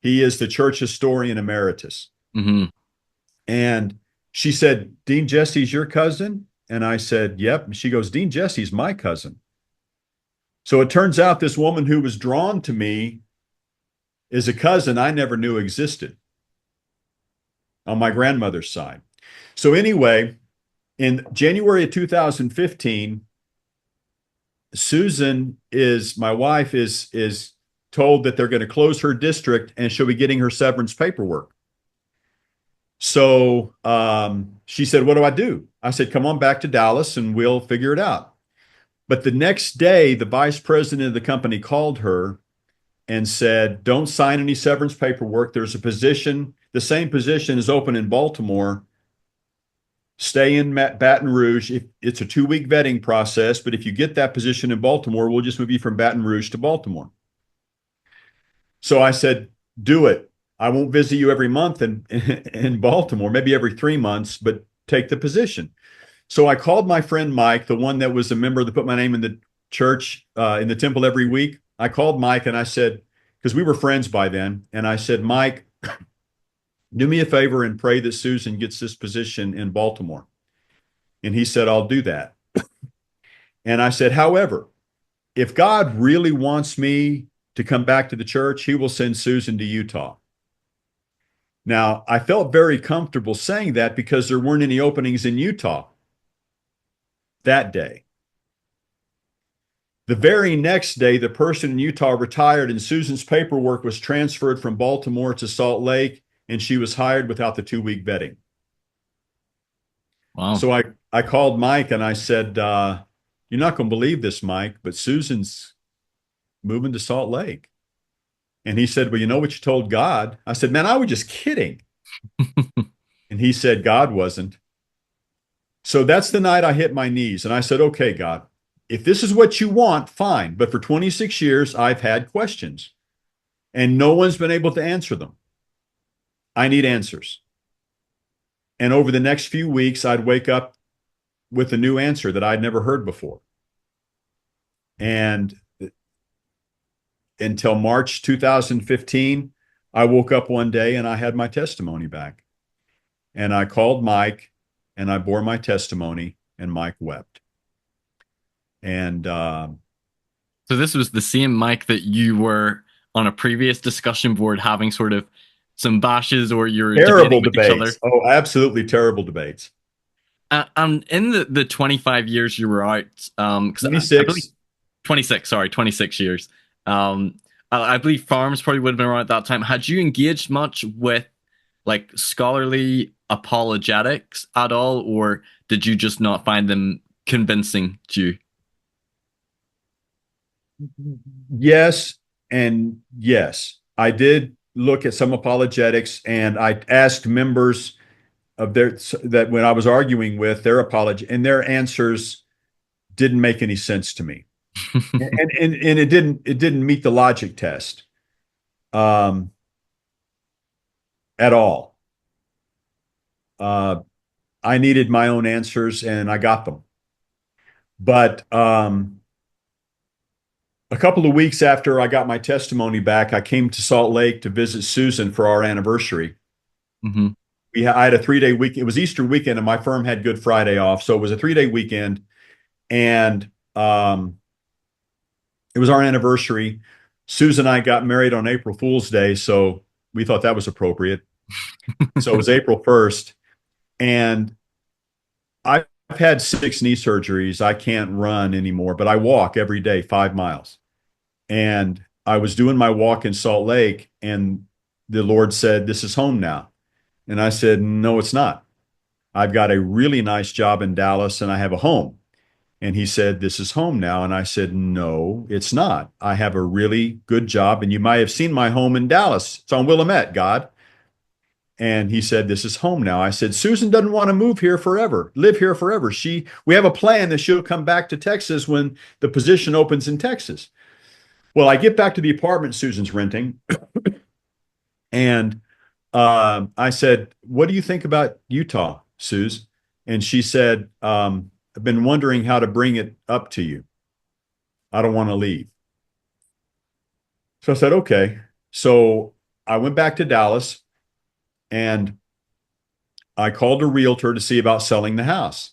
He is the church historian emeritus. Mm-hmm. And she said, Dean Jesse's your cousin? And I said, yep. And she goes, Dean Jesse's my cousin. So it turns out this woman who was drawn to me is a cousin I never knew existed on my grandmother's side. So anyway, in January of 2015, Susan is my wife is told that they're going to close her district and she'll be getting her severance paperwork. So she said, what do I do? I said, come on back to Dallas and we'll figure it out. But the next day, the vice president of the company called her and said, don't sign any severance paperwork. There's a position, the same position is open in Baltimore. Stay in Baton Rouge. It's a 2-week vetting process, but if you get that position in Baltimore, we'll just move you from Baton Rouge to Baltimore. So I said, do it. I won't visit you every month in Baltimore, maybe every 3 months, but take the position. So I called my friend Mike, the one that was a member that put my name in the church, in the temple every week. I called Mike and I said, because we were friends by then, and I said, Mike, do me a favor and pray that Susan gets this position in Baltimore. And he said, I'll do that. And I said, however, if God really wants me to come back to the church, he will send Susan to Utah. Now, I felt very comfortable saying that because there weren't any openings in Utah that day. The very next day, the person in Utah retired and Susan's paperwork was transferred from Baltimore to Salt Lake, and she was hired without the 2-week vetting. Wow. So I called Mike and I said, you're not going to believe this, Mike, but Susan's moving to Salt Lake. And he said, well, you know what you told God? I said, man, I was just kidding. And he said, God wasn't. So that's the night I hit my knees. And I said, okay, God, if this is what you want, fine. But for 26 years, I've had questions and no one's been able to answer them. I need answers. And over the next few weeks, I'd wake up with a new answer that I'd never heard before. And until March 2015, I woke up one day and I had my testimony back. And I called Mike and I bore my testimony, and Mike wept. And so this was the same Mike that you were on a previous discussion board having sort of some bashes, or you're terrible debating with each other. debates. Oh, absolutely terrible debates. And in the 25 years you were out, because I believe 26. 26, sorry, 26 years. I believe farms probably would have been around at that time. Had you engaged much with like scholarly apologetics at all, or did you just not find them convincing to you? Yes, and yes. I did look at some apologetics, and I asked members of that when I was arguing with their apology, and their answers didn't make any sense to me. And it didn't meet the logic test um, at all. I needed my own answers and I got them. But a couple of weeks after I got my testimony back, I came to Salt Lake to visit Susan for our anniversary. Hmm. I had a 3 day week. It was Easter weekend, and my firm had Good Friday off, so it was a 3 day weekend, and it was our anniversary. Susan and I got married on April Fool's Day, so we thought that was appropriate. So it was April 1st, and I've had 6 knee surgeries. I can't run anymore, but I walk every day 5 miles. And I was doing my walk in Salt Lake, and the Lord said, "This is home now." And I said, "No, it's not. I've got a really nice job in Dallas and I have a home." And he said, "This is home now." And I said, "No, it's not. I have a really good job, and you might have seen my home in Dallas. It's on Willamette, God." And he said, "This is home now." I said, "Susan doesn't want to move here forever, live here forever. We have a plan that she'll come back to Texas when the position opens in Texas." Well, I get back to the apartment Susan's renting, and I said, "What do you think about Utah, Suze?" And she said, "I've been wondering how to bring it up to you. I don't want to leave." So I said, "Okay." So I went back to Dallas and I called a realtor to see about selling the house.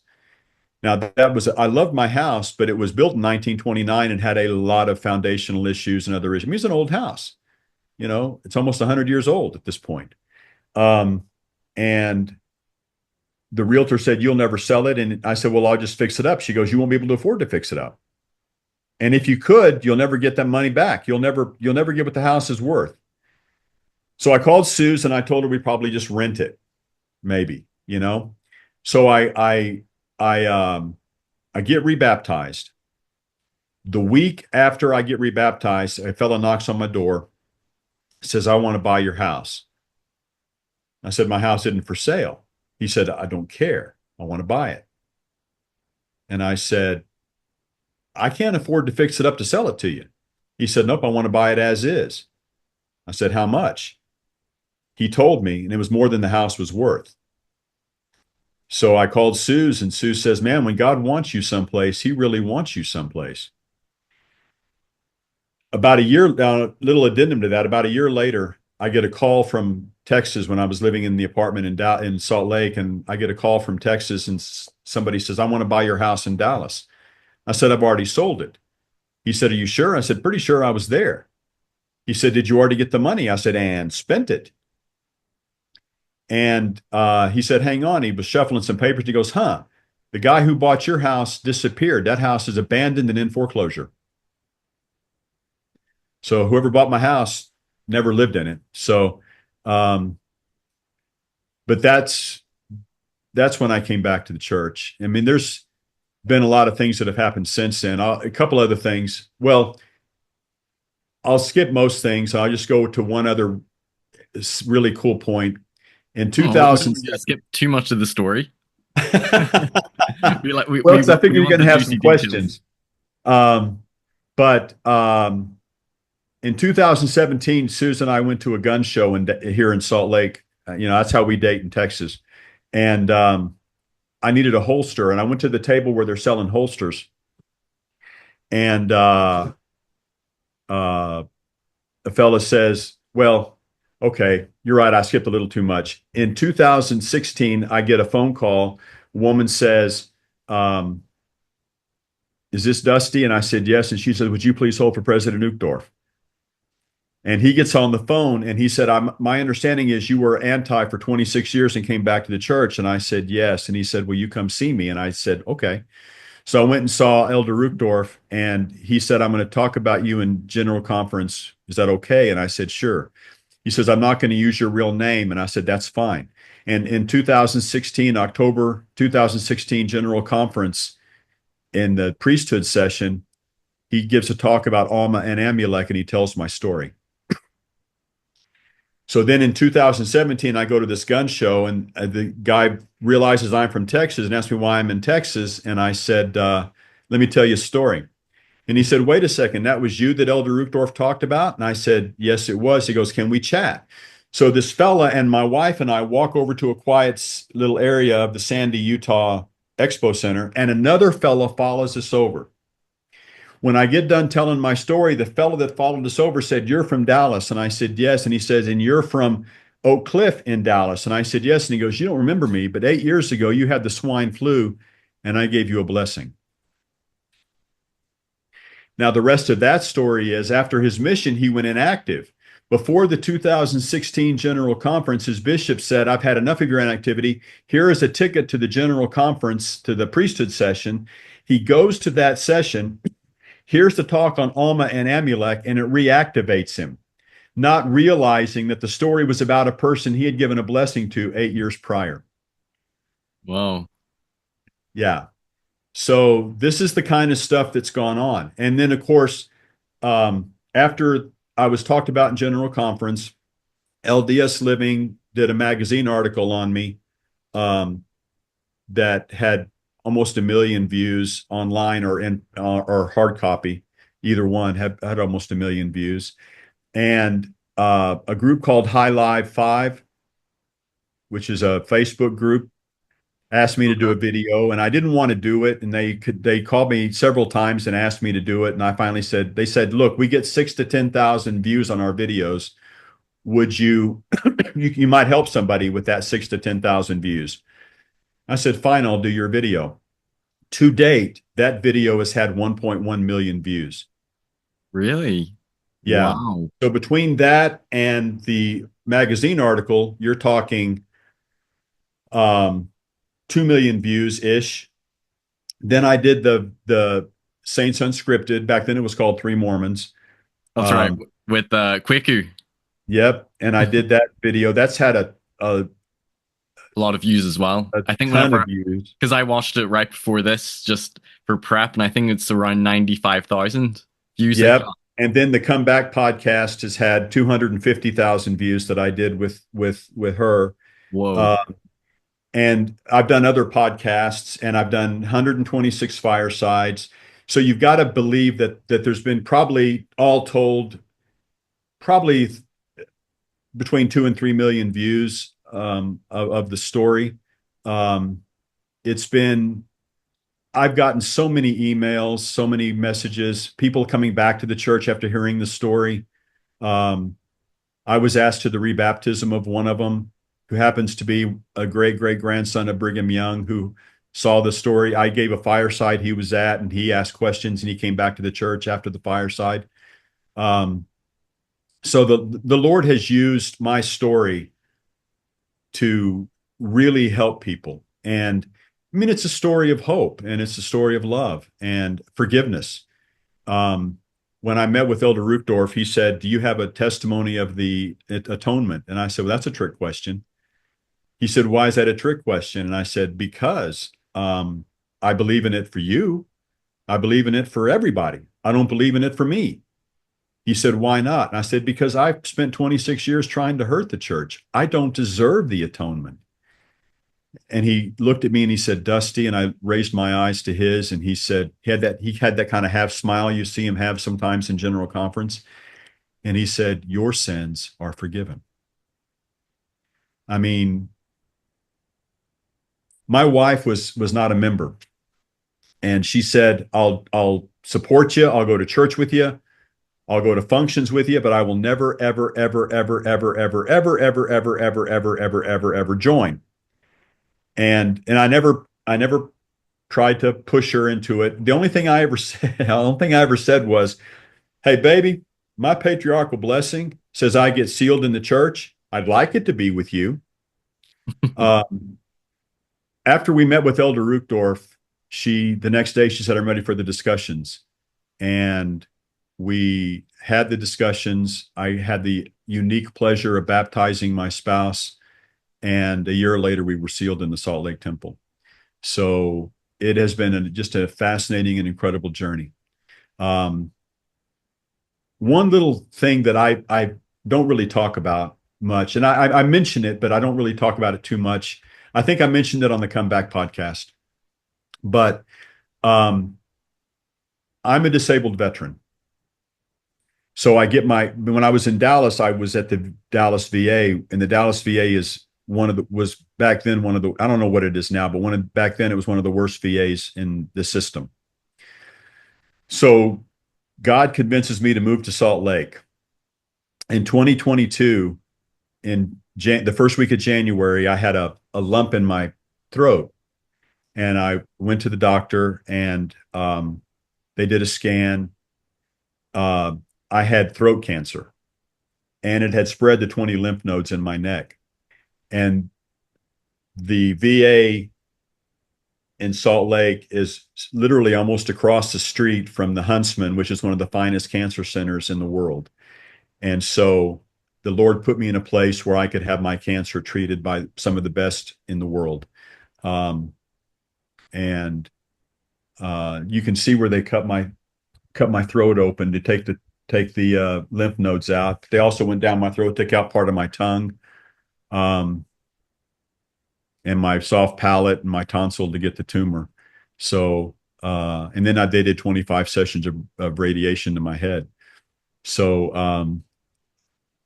Now, I loved my house, but it was built in 1929 and had a lot of foundational issues and other issues. I mean, it's an old house. It's almost 100 years old at this point. Um, and the realtor said, "You'll never sell it." And I said, "Well, I'll just fix it up." She goes, "You won't be able to afford to fix it up. And if you could, you'll never get that money back. You'll never get what the house is worth." So I called Suze and I told her we probably just rent it, maybe. So I get rebaptized. The week after I get rebaptized, a fellow knocks on my door, says, "I want to buy your house." I said, "My house isn't for sale." He said, "I don't care. I want to buy it." And I said, "I can't afford to fix it up to sell it to you." He said, "Nope, I want to buy it as is." I said, "How much?" He told me, and it was more than the house was worth. So I called Suze, and Sue says, "Man, when God wants you someplace, he really wants you someplace." About a year, a little addendum to that, about a year later, I get a call from Texas when I was living in the apartment in Salt Lake, and I get a call from Texas, and somebody says, "I want to buy your house in Dallas." I said, "I've already sold it." He said, "Are you sure?" I said, "Pretty sure I was there." He said, "Did you already get the money?" I said, "And spent it." And he said, "Hang on." He was shuffling some papers. He goes, "Huh, the guy who bought your house disappeared. That house is abandoned and in foreclosure. So whoever bought my house never lived in it." So, um, but that's when I came back to the church. I mean, there's been a lot of things that have happened since then. A couple other things. Well, I'll skip most things. I'll just go to one other really cool point. In Oh, we don't want you to 2007. skip too much of the story. we like we, Well, we because I figure we you're want going the to have juicy some details. questions. Um, but in 2017, Susan and I went to a gun show here in Salt Lake. That's how we date in Texas. And I needed a holster, and I went to the table where they're selling holsters. And uh, a fella says, "Well, okay, you're right. I skipped a little too much." In 2016, I get a phone call. A woman says, um, "Is this Dusty?" And I said, "Yes." And she said, "Would you please hold for President Uchtdorf?" And he gets on the phone and he said, My understanding is you were anti for 26 years and came back to the church." And I said, "Yes." And he said, "Will you come see me?" And I said, "Okay." So I went and saw Elder Ruchtdorf, and he said, "I'm going to talk about you in general conference. Is that okay?" And I said, "Sure." He says, "I'm not going to use your real name." And I said, "That's fine." And in 2016, October 2016 general conference, in the priesthood session, he gives a talk about Alma and Amulek, and he tells my story. So then in 2017, I go to this gun show, and the guy realizes I'm from Texas and asks me why I'm in Texas. And I said, "Let me tell you a story." And he said, "Wait a second, that was you that Elder Uchtdorf talked about?" And I said, "Yes, it was." He goes, "Can we chat?" So this fella and my wife and I walk over to a quiet little area of the Sandy, Utah Expo Center, and another fella follows us over. When I get done telling my story, the fellow that followed us over said, "You're from Dallas." And I said, "Yes." And he says, "And you're from Oak Cliff in Dallas." And I said, "Yes." And he goes, "You don't remember me, but 8 years ago you had the swine flu and I gave you a blessing." Now, the rest of that story is after his mission, he went inactive. Before the 2016 General Conference, his bishop said, "I've had enough of your inactivity. Here is a ticket to the General Conference, to the priesthood session." He goes to that session, hears the talk on Alma and Amulek, and it reactivates him, not realizing that the story was about a person he had given a blessing to 8 years prior. Wow. Yeah. So this is the kind of stuff that's gone on. And then, of course, after I was talked about in General Conference, LDS Living did a magazine article on me that had almost 1 million views online or in or hard copy. Either one had almost 1 million views. And a group called High Live 5, which is a Facebook group, asked me to do a Okay. video, and I didn't want to do it. And they called me several times and asked me to do it. And I finally said, they said, "Look, we get 6 to 10,000 views on our videos. Would you might help somebody with that 6 to 10,000 views?" I said, "Fine, I'll do your video." To date, that video has had 1.1 million views. Really? Yeah. Wow. So between that and the magazine article, you're talking um, 2 million views ish. Then I did the Saints Unscripted. Back then it was called Three Mormons. That's right. Um, With Quiku, yep. And I did that video. That's had a, a lot of views as well. a I think ton of whenever, views. because I watched it right before this, just for prep, and I think it's around 95,000 views it Yep. got. And then the Comeback podcast has had 250,000 views that I did with her. Whoa. Uh, and I've done other podcasts, and I've done 126 firesides. So you've got to believe that there's been probably all told, probably between 2 and 3 million views of the story. Um, it's been I've gotten so many emails, so many messages, people coming back to the church after hearing the story. Um, I was asked to the rebaptism of one of them, who happens to be a great great grandson of Brigham Young, who saw the story. I gave a fireside he was at, and he asked questions, and he came back to the church after the fireside. Um, so the Lord has used my story to really help people. And I mean, it's a story of hope, and it's a story of love and forgiveness. Um, when I met with Elder Ruchtdorf, he said, "Do you have a testimony of the atonement?" And I said, "Well, that's a trick question." He said, "Why is that a trick question?" And I said, "Because I believe in it for you. I believe in it for everybody. I don't believe in it for me." He said, "Why not?" And I said, "Because I've spent 26 years trying to hurt the church. I don't deserve the atonement." And he looked at me and he said, "Dusty," and I raised my eyes to his, and he said, he had that kind of half smile you see him have sometimes in General Conference. And he said, "Your sins are forgiven." I mean, my wife was not a member, and she said, "I'll support you. I'll go to church with you. I'll go to functions with you, but I will never, ever, ever, ever, ever, ever, ever, ever, ever, ever, ever, ever, ever, ever join." And I never tried to push her into it. The only thing I ever said, the only thing I ever said was, "Hey, baby, my patriarchal blessing says I get sealed in the church. I'd like it to be with you." Um, After we met with Elder Ruchtdorf, the next day she said, "I'm ready for the discussions." And we had the discussions. I had the unique pleasure of baptizing my spouse. And a year later, we were sealed in the Salt Lake Temple. So it has been just a fascinating and incredible journey. Um, One little thing that I don't really talk about much, and I mention it, but I don't really talk about it too much. I think I mentioned it on the Comeback podcast, but um, I'm a disabled veteran. So I get my when I was in Dallas, I was at the Dallas VA, and the Dallas VA is one of the was back then one of the I don't know what it is now, but back then it was one of the worst VAs in the system. So God convinces me to move to Salt Lake in 2022. The first week of January, I had a lump in my throat, and I went to the doctor, and they did a scan. Uh, I had throat cancer, and it had spread to 20 lymph nodes in my neck. And the VA in Salt Lake is literally almost across the street from the Huntsman, which is one of the finest cancer centers in the world. And so the Lord put me in a place where I could have my cancer treated by some of the best in the world. Um, and You can see where they cut my throat open to take the lymph nodes out. They also went down my throat, took out part of my tongue, um, and my soft palate and my tonsil to get the tumor. So, and then they did 25 sessions of radiation to my head. So,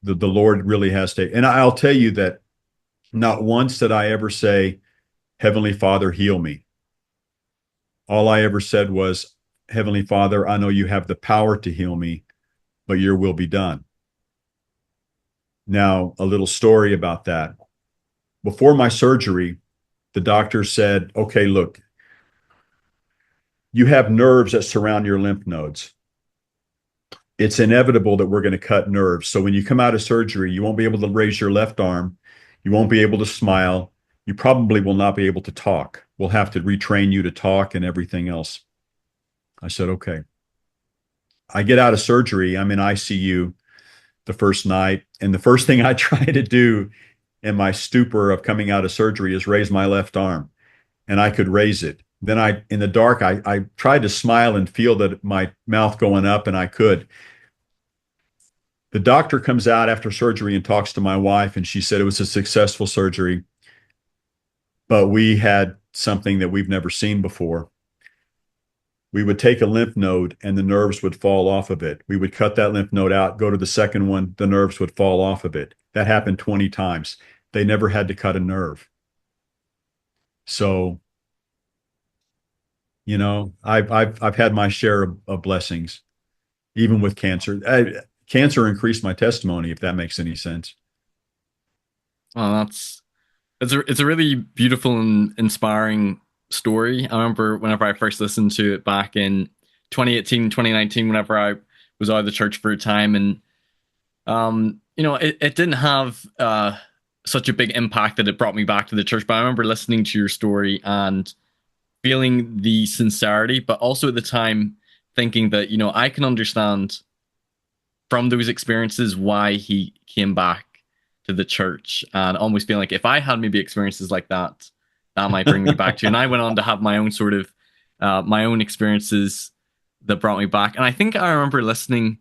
the Lord really has to, and I'll tell you that not once did I ever say, Heavenly Father, heal me. All I ever said was, Heavenly Father, I know you have the power to heal me, but your will be done. Now, a little story about that. Before my surgery, the doctor said, okay, look, you have nerves that surround your lymph nodes. It's inevitable that we're going to cut nerves. So when you come out of surgery, you won't be able to raise your left arm. You won't be able to smile. You probably will not be able to talk. We'll have to retrain you to talk and everything else. I said, okay. I get out of surgery. I'm in ICU the first night. And the first thing I try to do in my stupor of coming out of surgery is raise my left arm. And I could raise it. Then in the dark, I tried to smile and feel that my mouth going up, and I could. The doctor comes out after surgery and talks to my wife, and she said it was a successful surgery, but we had something that we've never seen before. We would take a lymph node and the nerves would fall off of it. We would cut that lymph node out, go to the second one, the nerves would fall off of it. That happened 20 times. They never had to cut a nerve. So, I've had my share of blessings, even with cancer. Cancer increased my testimony, if that makes any sense. Oh, it's a really beautiful and inspiring story. I remember whenever I first listened to it back in 2018, 2019, whenever I was out of the church for a time, and it didn't have such a big impact that it brought me back to the church. But I remember listening to your story and feeling the sincerity, but also at the time thinking that, I can understand from those experiences why he came back to the church, and almost feeling like if I had maybe experiences like that, that might bring me back to. And I went on to have my own sort of my own experiences that brought me back. And I think I remember listening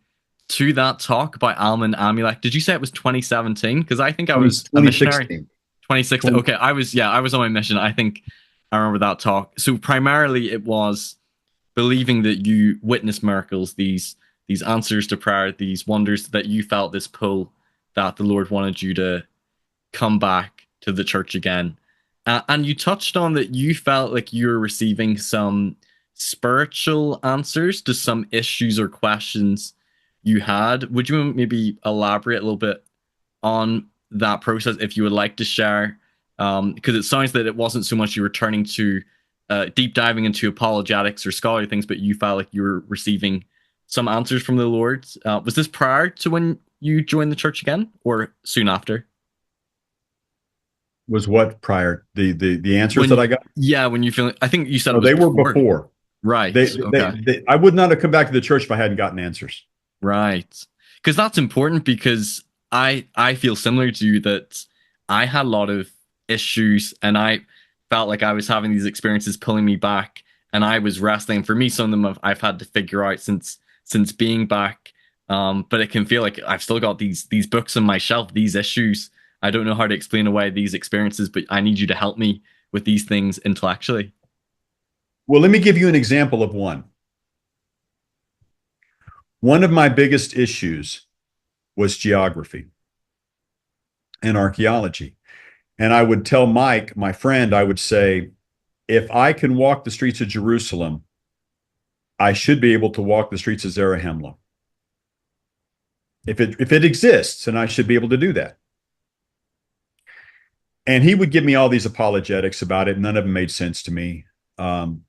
to that talk by Alman Amulek. Did you say it was 2017? Because I think I was a missionary. 2016. Okay, I was on my mission. I think I remember that talk. So primarily it was believing that you witnessed miracles, these answers to prayer, these wonders, that you felt this pull that the Lord wanted you to come back to the church again. And you touched on that you felt like you were receiving some spiritual answers to some issues or questions you had. Would you maybe elaborate a little bit on that process if you would like to share? Because it sounds that it wasn't so much you were turning to deep diving into apologetics or scholarly things, but you felt like you were receiving some answers from the Lord. Was this prior to when you joined the church again, or soon after? Was what prior the answers that I got? Yeah, when you feel, I think you said No, it was they were before. before. Right. Okay. I would not have come back to the church if I hadn't gotten answers. Right. Because that's important, because I feel similar to you that I had a lot of issues and I felt like I was having these experiences pulling me back, and I was wrestling. For me, some of them I've had to figure out since being back. But it can feel like I've still got these books on my shelf, these issues. I don't know how to explain away these experiences, but I need you to help me with these things intellectually. Well, let me give you an example of one. One of my biggest issues was geography and archaeology. And I would tell Mike, my friend, I would say, if I can walk the streets of Jerusalem, I should be able to walk the streets of Zarahemla. If it exists, and I should be able to do that. And he would give me all these apologetics about it. None of them made sense to me. Um,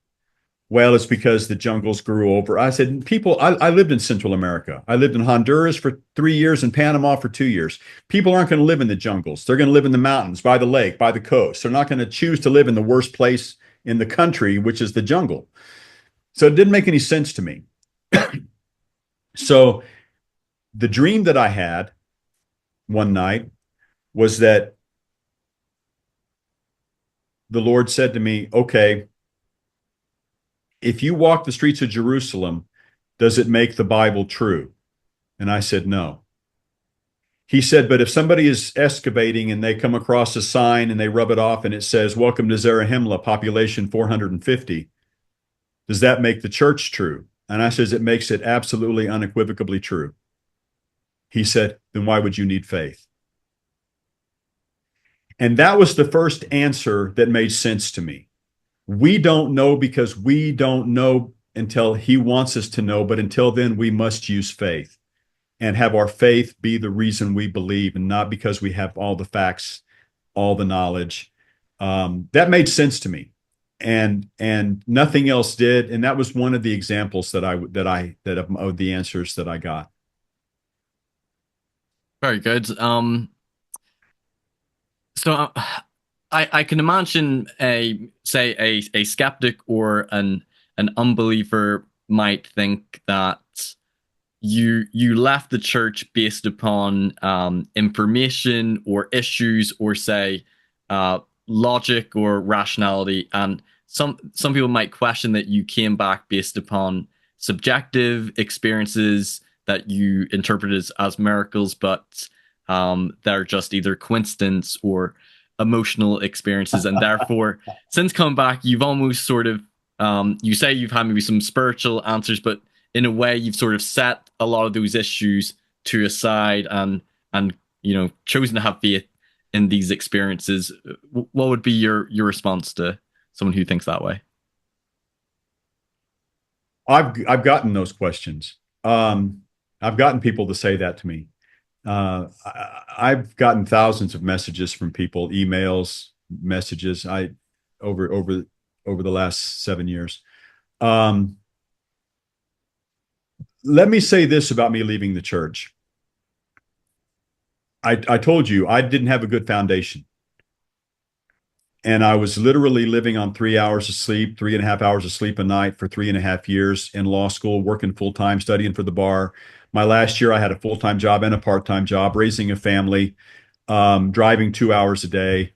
well, it's because the jungles grew over. I said, I lived in Central America. I lived in Honduras for 3 years and Panama for 2 years. People aren't going to live in the jungles. They're going to live in the mountains, by the lake, by the coast. They're not going to choose to live in the worst place in the country, which is the jungle. So it didn't make any sense to me. So the dream that I had one night was that the Lord said to me, okay, if you walk the streets of Jerusalem, does it make the Bible true? And I said, no. He said, but if somebody is excavating and they come across a sign and they rub it off and it says, welcome to Zarahemla, population 450, does that make the church true? And I says, it makes it absolutely unequivocally true. He said, then why would you need faith? And that was the first answer that made sense to me. We don't know because we don't know until he wants us to know, but until then, we must use faith and have our faith be the reason we believe, and not because we have all the facts, all the knowledge. That made sense to me, and nothing else did. And that was one of the examples that of the answers that I got. Very good. So I can imagine a skeptic or an unbeliever might think that you left the church based upon information or issues or say logic or rationality, and some people might question that you came back based upon subjective experiences that you interpreted as miracles, but they're just either coincidence or emotional experiences, and therefore, since coming back, you've almost sort of you say you've had maybe some spiritual answers, but in a way, you've sort of set a lot of those issues to aside and chosen to have faith in these experiences. What would be your response to someone who thinks that way? I've gotten those questions. I've gotten people to say that to me. I've gotten thousands of messages from people, emails, messages. Over the last 7 years. Let me say this about me leaving the church. I told you I didn't have a good foundation. And I was literally living on 3 hours of sleep, 3.5 hours of sleep a night for 3.5 years in law school, working full time, studying for the bar. My last year, I had a full time job and a part time job, raising a family, driving 2 hours a day.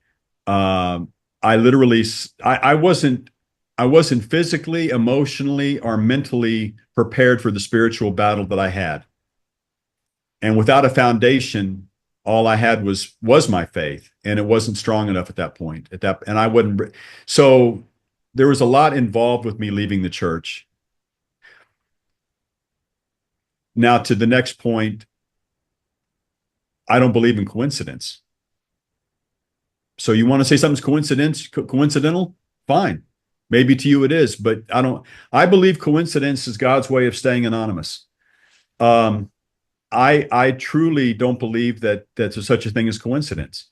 I literally, I wasn't physically, emotionally, or mentally prepared for the spiritual battle that I had. And without a foundation, all I had was my faith, and it wasn't strong enough at that point. And I wouldn't. So there was a lot involved with me leaving the church. Now to the next point, I don't believe in coincidence. So you want to say something's coincidental? Fine. Maybe to you it is, but I don't. I believe coincidence is God's way of staying anonymous. Um, I truly don't believe that there's such a thing as coincidence.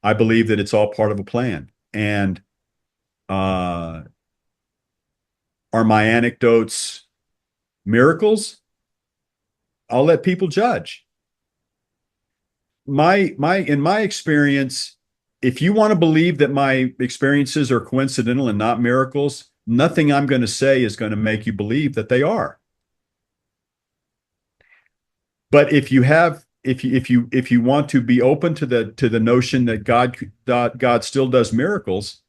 I believe that it's all part of a plan. And are my anecdotes miracles? I'll let people judge. In my experience, if you want to believe that my experiences are coincidental and not miracles, nothing I'm going to say is going to make you believe that they are. But if you want to be open to the notion that God still does miracles,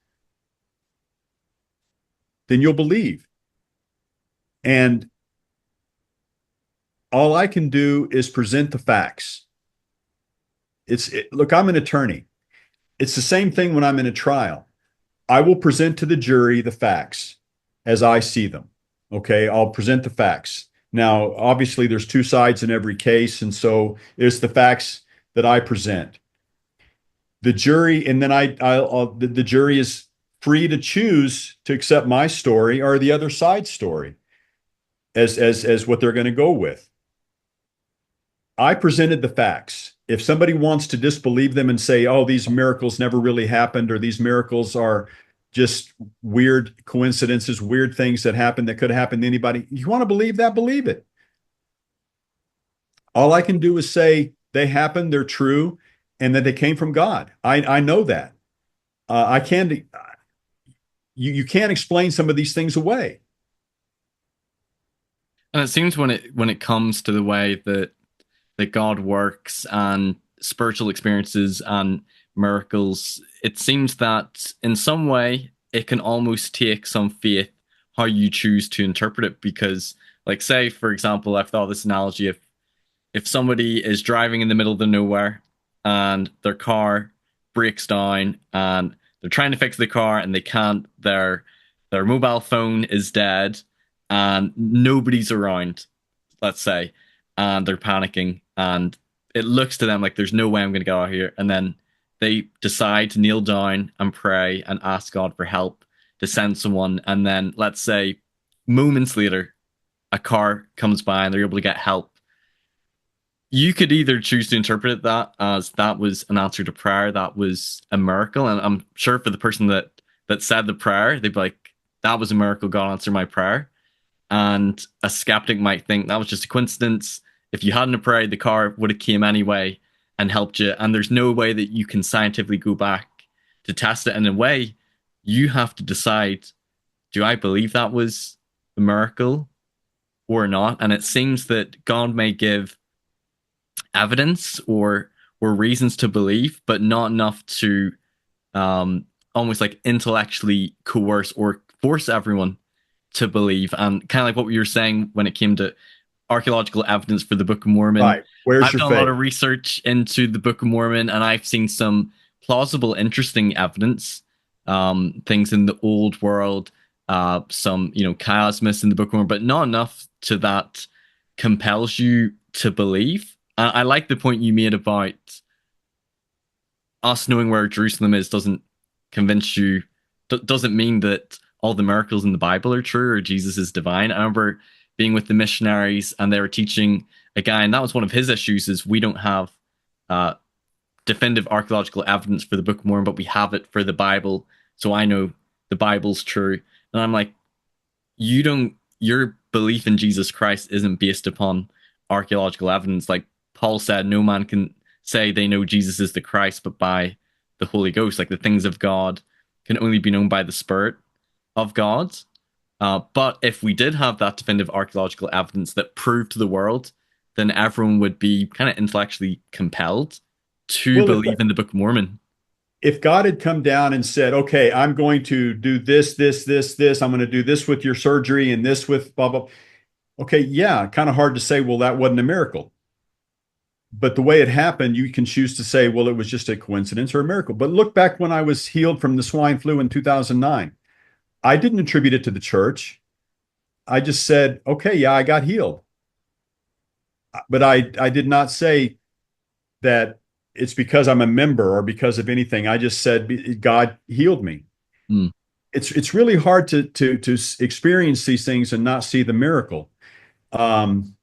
then you'll believe. And all I can do is present the facts. Look, I'm an attorney. It's the same thing when I'm in a trial. I will present to the jury the facts as I see them. Okay, I'll present the facts. Now, obviously, there's two sides in every case, and so it's the facts that I present. The jury, and then the jury is free to choose to accept my story or the other side's story as what they're going to go with. I presented the facts. If somebody wants to disbelieve them and say, oh, these miracles never really happened, or these miracles are just weird coincidences, weird things that happen that could happen to anybody, you want to believe that, believe it. All I can do is say they happened, they're true, and that they came from God. I know that. I can't. You can't explain some of these things away. And it seems when it comes to the way that God works and spiritual experiences and miracles, it seems that in some way it can almost take some faith how you choose to interpret it. Because, like, say for example, I've thought of this analogy: if somebody is driving in the middle of the nowhere and their car breaks down and they're trying to fix the car and they can't, their mobile phone is dead and nobody's around, let's say, and they're panicking and it looks to them like there's no way I'm going to get out of here. And then they decide to kneel down and pray and ask God for help to send someone. And then, let's say, moments later, a car comes by and they're able to get help. You could either choose to interpret that as that was an answer to prayer, that was a miracle. And I'm sure for the person that said the prayer, they'd be like, that was a miracle, God answered my prayer. And a skeptic might think that was just a coincidence. If you hadn't prayed, the car would have came anyway and helped you. And there's no way that you can scientifically go back to test it. And in a way, you have to decide, do I believe that was a miracle or not? And it seems that God may give evidence or reasons to believe, but not enough to almost like intellectually coerce or force everyone to believe. And kind of like what we were saying when it came to archaeological evidence for the Book of Mormon, Right. Where's I've your done a lot faith? of research into the Book of Mormon, and I've seen some plausible, interesting evidence. Things in the old world, some chiasmus in the Book of Mormon, but not enough to that compels you to believe. I like the point you made about us knowing where Jerusalem is doesn't convince you, doesn't mean that all the miracles in the Bible are true or Jesus is divine. I remember being with the missionaries and they were teaching a guy, and that was one of his issues: is we don't have uh, definitive archaeological evidence for the Book of Mormon, but we have it for the Bible. So I know the Bible's true. And I'm like, your belief in Jesus Christ isn't based upon archaeological evidence. Like Paul said, no man can say they know Jesus is the Christ, but by the Holy Ghost. Like the things of God can only be known by the Spirit of God. But if we did have that definitive archaeological evidence that proved to the world, then everyone would be kind of intellectually compelled to Well, believe in the Book of Mormon. if God had come down and said, okay, I'm going to do this, this, this, this, I'm going to do this with your surgery and this with blah, blah. Okay, yeah, kind of hard to say, well, that wasn't a miracle. But the way it happened, you can choose to say, well, it was just a coincidence or a miracle. But look back when I was healed from the swine flu in 2009. I didn't attribute it to the church. I just said, okay, yeah, I got healed. But I did not say that it's because I'm a member or because of anything. I just said God healed me. Mm. It's really hard to experience these things and not see the miracle. Um,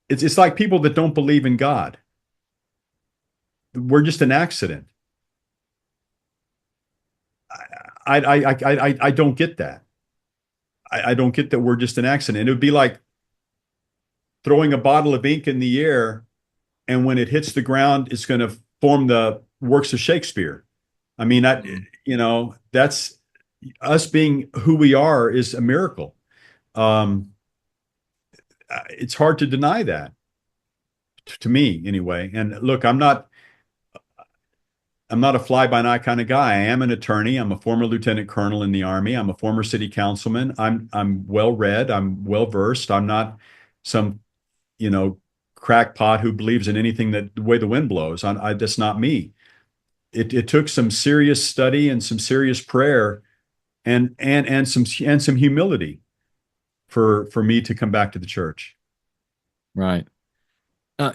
it's like people that don't believe in God. We're just an accident. I don't get that. I don't get that we're just an accident. It would be like throwing a bottle of ink in the air, and when it hits the ground, it's going to form the works of Shakespeare. I mean, Mm. that's us being who we are is a miracle. Um, it's hard to deny that to me anyway. And look, I'm not a fly by night kind of guy. I am an attorney. I'm a former lieutenant colonel in the Army. I'm a former city councilman. I'm well read. I'm well versed. I'm not some, you know, crackpot who believes in anything that the way the wind blows. That's not me. It took some serious study and some serious prayer and some humility for me to come back to the church. Right.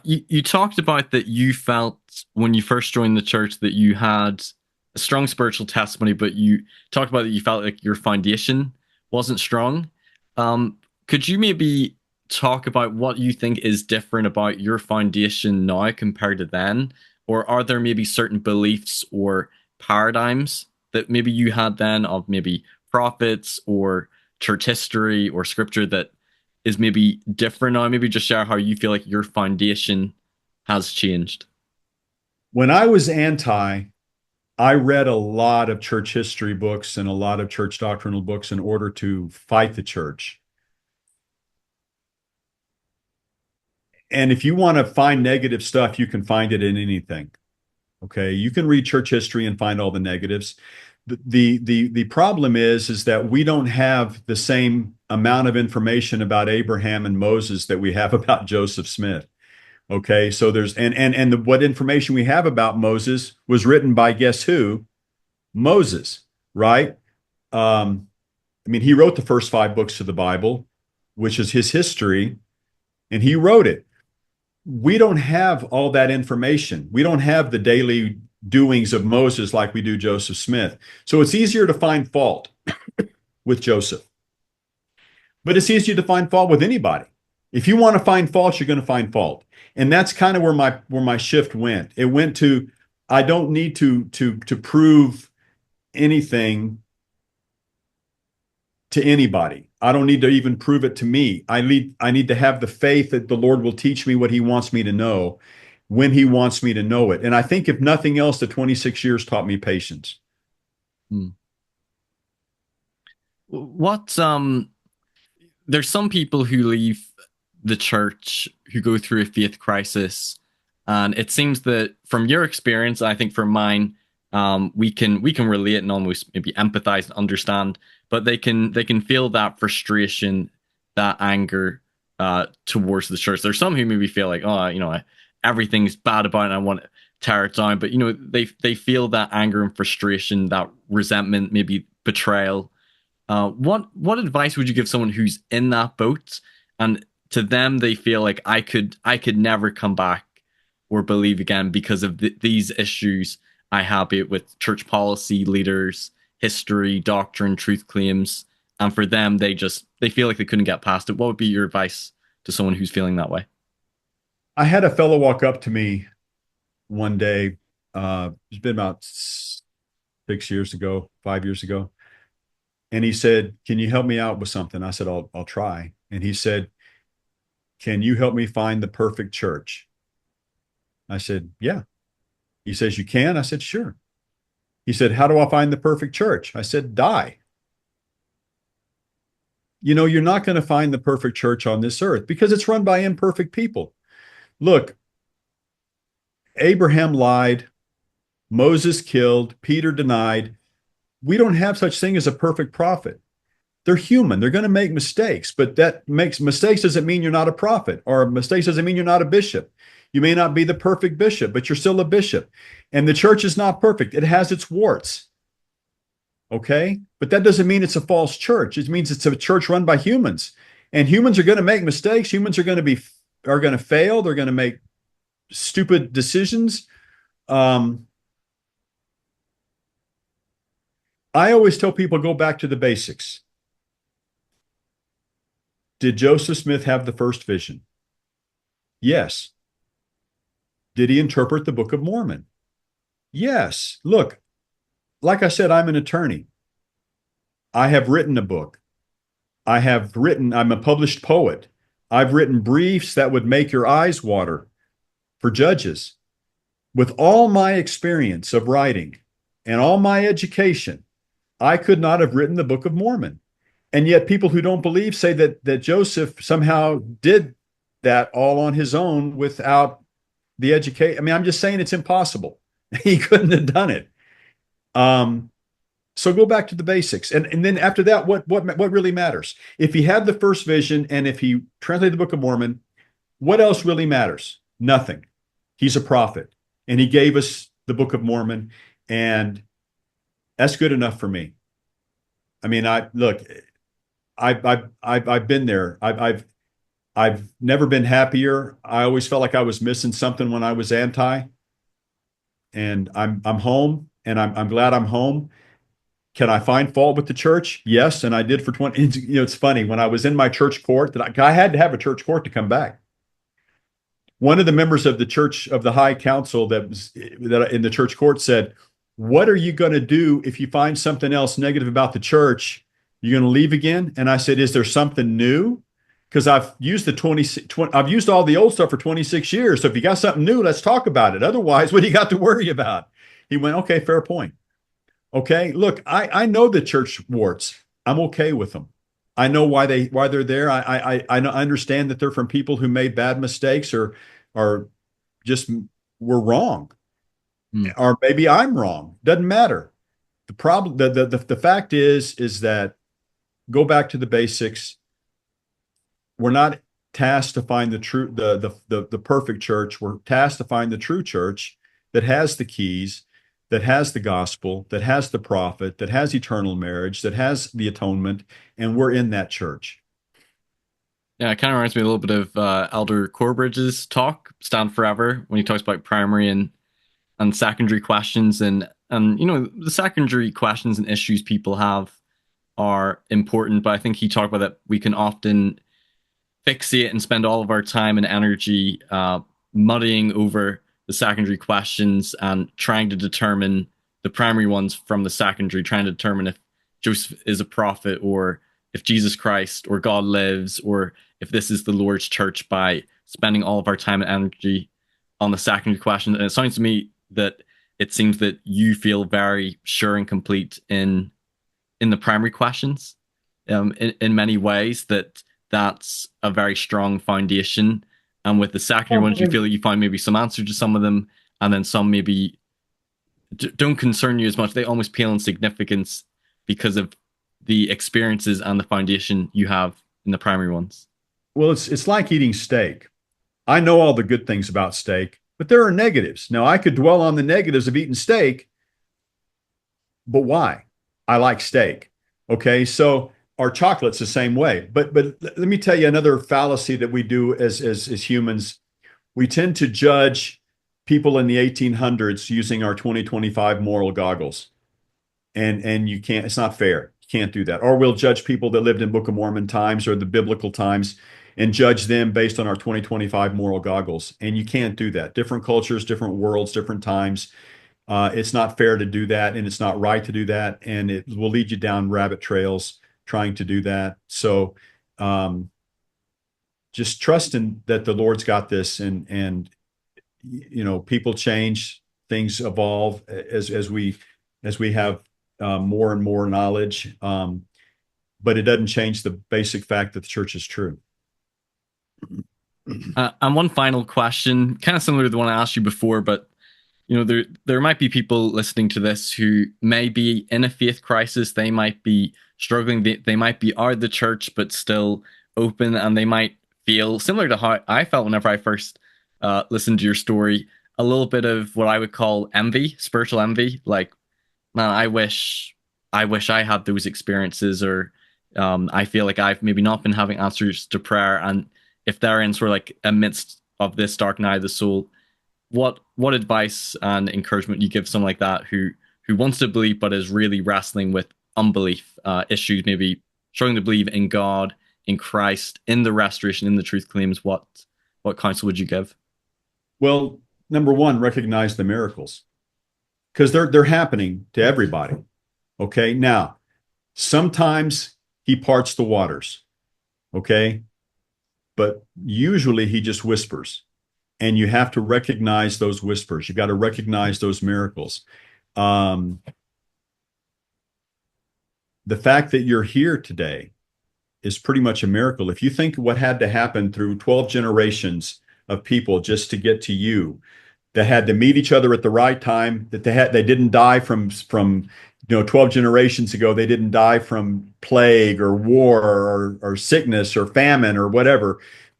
You talked about that you felt when you first joined the church that you had a strong spiritual testimony, but you talked about that you felt like your foundation wasn't strong. Could you maybe talk about what you think is different about your foundation now compared to then? Or are there maybe certain beliefs or paradigms that maybe you had then of maybe prophets or church history or scripture that is maybe different now? Maybe just share how you feel like your foundation has changed. When I was anti, I read a lot of church history books and a lot of church doctrinal books in order to fight the church. And if you want to find negative stuff, you can find it in anything. Okay, you can read church history and find all the negatives. The problem is that we don't have the same amount of information about Abraham and Moses that we have about Joseph Smith. Okay, so there's what information we have about Moses was written by guess who? Moses, right? I mean, he wrote the first five books of the Bible, which is his history, and he wrote it. We don't have all that information. We don't have the daily doings of Moses like we do Joseph Smith. So it's easier to find fault with Joseph, but it's easier to find fault with anybody. If you want to find fault, you're going to find fault. And that's kind of where my shift went. It went to I don't need to prove anything to anybody. I don't need to even prove it to me. I need to have the faith that the Lord will teach me what he wants me to know when he wants me to know it. And I think if nothing else, the 26 years taught me patience. Hmm. What there's some people who leave the church who go through a faith crisis, and it seems that from your experience, I think from mine, we can relate and almost maybe empathize and understand, but they can feel that frustration, that anger towards the church. There's some who maybe feel like, oh, everything's bad about it and I want to tear it down, but they feel that anger and frustration, that resentment, maybe betrayal. What advice would you give someone who's in that boat, and to them they feel like I could never come back or believe again because of these issues I have, be it with church policy, leaders, history, doctrine, truth claims, and for them they feel like they couldn't get past it. What would be your advice to someone who's feeling that way? I had a fellow walk up to me one day. It's been about 6 years ago, 5 years ago. And he said, "Can you help me out with something?" I said, I'll try. And he said, "Can you help me find the perfect church?" I said, "Yeah." He says, "You can?" I said, "Sure." He said, "How do I find the perfect church?" I said, "Die." You're not going to find the perfect church on this earth because it's run by imperfect people. Look, Abraham lied, Moses killed, Peter denied. We don't have such thing as a perfect prophet. They're human. They're going to make mistakes, but that makes mistakes doesn't mean you're not a prophet, or mistakes doesn't mean you're not a bishop. You may not be the perfect bishop, but you're still a bishop. And the church is not perfect. It has its warts. Okay? But that doesn't mean it's a false church. It means it's a church run by humans. And humans are going to make mistakes. Humans are going to fail. They're going to make stupid decisions. Um, I always tell people go back to the basics. Did Joseph Smith have the first vision? Yes. Did he interpret the Book of Mormon? Yes. Look, like I said, I'm an attorney. I have written a book. I'm a published poet. I've written briefs that would make your eyes water for judges. With all my experience of writing and all my education, I could not have written the Book of Mormon. And yet people who don't believe say that Joseph somehow did that all on his own without the education. I mean, I'm just saying it's impossible. He couldn't have done it. So go back to the basics. And then after that, what really matters? If he had the first vision and if he translated the Book of Mormon, what else really matters? Nothing. He's a prophet. And he gave us the Book of Mormon, and that's good enough for me. I mean, I look, I've been there. I've never been happier. I always felt like I was missing something when I was anti, and I'm home, and I'm glad I'm home. Can I find fault with the church? Yes, and I did for 20. It's funny when I was in my church court that I had to have a church court to come back. One of the members of the church of the high council that in the church court said, "What are you going to do if you find something else negative about the church? You going to leave again?" And I said, "Is there something new? Because I've used I've used all the old stuff for 26 years. So if you got something new, let's talk about it. Otherwise, what do you got to worry about?" He went, "Okay, fair point. Okay, look, I know the church warts. I'm okay with them. I know why they're there. I understand that they're from people who made bad mistakes or just were wrong, Hmm. or maybe I'm wrong. Doesn't matter. The problem, the fact is that go back to the basics. We're not tasked to find the true the perfect church. We're tasked to find the true church that has the keys, that has the gospel, that has the prophet, that has eternal marriage, that has the atonement, and we're in that church. Yeah, it kind of reminds me a little bit of Elder Corbridge's talk, Stand Forever, when he talks about primary and secondary questions, and the secondary questions and issues people have are important, but I think he talked about that we can often fixate and spend all of our time and energy muddying over the secondary questions and trying to determine the primary ones from the secondary, trying to determine if Joseph is a prophet or if Jesus Christ or God lives or if this is the Lord's church by spending all of our time and energy on the secondary questions. And it sounds to me that it seems that you feel very sure and complete in the primary questions in many ways that that's a very strong foundation. And with the secondary ones, you feel that you find maybe some answer to some of them, and then some maybe don't concern you as much. They almost pale in significance because of the experiences and the foundation you have in the primary ones. Well, it's like eating steak. I know all the good things about steak, but there are negatives. Now, I could dwell on the negatives of eating steak, but why? I like steak. Okay, so our chocolate's the same way. But let me tell you another fallacy that we do as humans. We tend to judge people in the 1800s using our 2025 moral goggles. And you can't, it's not fair. You can't do that. Or we'll judge people that lived in Book of Mormon times or the biblical times and judge them based on our 2025 moral goggles. And you can't do that. Different cultures, different worlds, different times. It's not fair to do that, and it's not right to do that, and it will lead you down rabbit trails trying to do that. So um, just trusting that the Lord's got this, and people change, things evolve as we have more and more knowledge. But it doesn't change the basic fact that the church is true. And one final question, kind of similar to the one I asked you before, but there might be people listening to this who may be in a faith crisis. They might be struggling. They might be out of the church but still open, and they might feel similar to how I felt whenever I first listened to your story, a little bit of what I would call envy, spiritual envy. Like, man, I wish I had those experiences, or I feel like I've maybe not been having answers to prayer. And if they're in sort of like amidst of this dark night of the soul, what advice and encouragement you give someone like that who wants to believe but is really wrestling with unbelief issues, maybe struggling to believe in God, in Christ, in the restoration, in the truth claims? What counsel would you give? Well, number one, recognize the miracles because they're happening to everybody. Okay, now sometimes he parts the waters. Okay, but usually he just whispers, and you have to recognize those whispers. You got to recognize those miracles. Um, the fact that you're here today is pretty much a miracle. If you think what had to happen through 12 generations of people just to get to you, that had to meet each other at the right time, that they didn't die from 12 generations ago, they didn't die from plague or war or sickness or famine or whatever.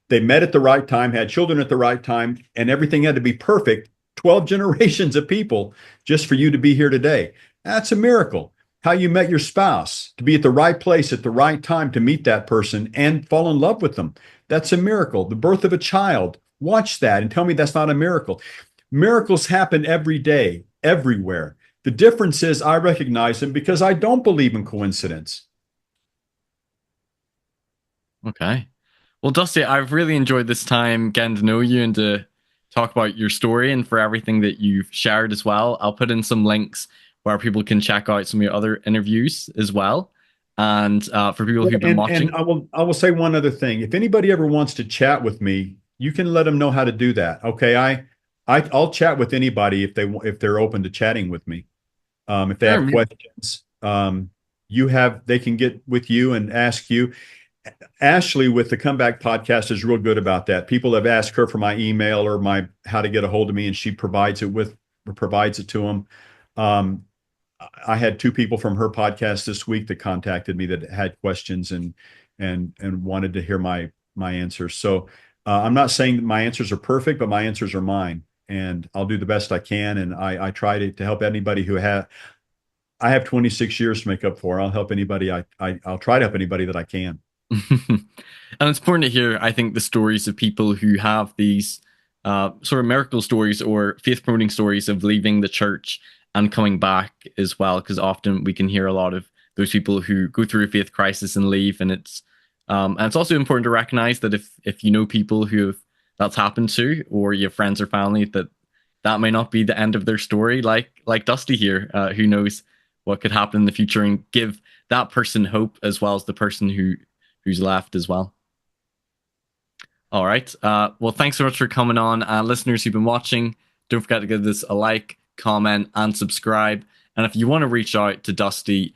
They met at the right time, had children at the right time, and everything had to be perfect. 12 generations of people just for you to be here today. That's a miracle. how you met your spouse, to be at the right place at the right time to meet that person and fall in love with them. That's a miracle. The birth of a child, watch that and tell me that's not a miracle. Miracles happen every day, everywhere. The difference is I recognize them because I don't believe in coincidence. Okay. Well, Dusty, I've really enjoyed this time getting to know you and to talk about your story and for everything that you've shared as well. I'll put in some links where people can check out some of your other interviews as well. And for people who've been And watching, I will say one other thing. If anybody ever wants to chat with me, you can let them know how to do that. Okay, I'll chat with anybody if they're open to chatting with me. If they have sure. questions, they can get with you and ask you. Ashley with the Comeback Podcast is real good about that. People have asked her for my email or my how to get a hold of me, and she provides it to them. I had two people from her podcast this week that contacted me that had questions and wanted to hear my answers. So I'm not saying that my answers are perfect, but my answers are mine, and I'll do the best I can. And I try to help anybody who I have 26 years to make up for. I'll help anybody. I'll try to help anybody that I can. And it's important to hear, I think, the stories of people who have these sort of miracle stories or faith promoting stories of leaving the church and coming back as well, because often we can hear a lot of those people who go through a faith crisis and leave, and it's also important to recognize that if you know people who have that's happened to, or you have friends or family, that may not be the end of their story, like Dusty here, who knows what could happen in the future, and give that person hope as well as the person who's left as well. All right. Well, thanks so much for coming on. Listeners who've been watching, don't forget to give this a like, comment, and subscribe. And if you want to reach out to Dusty,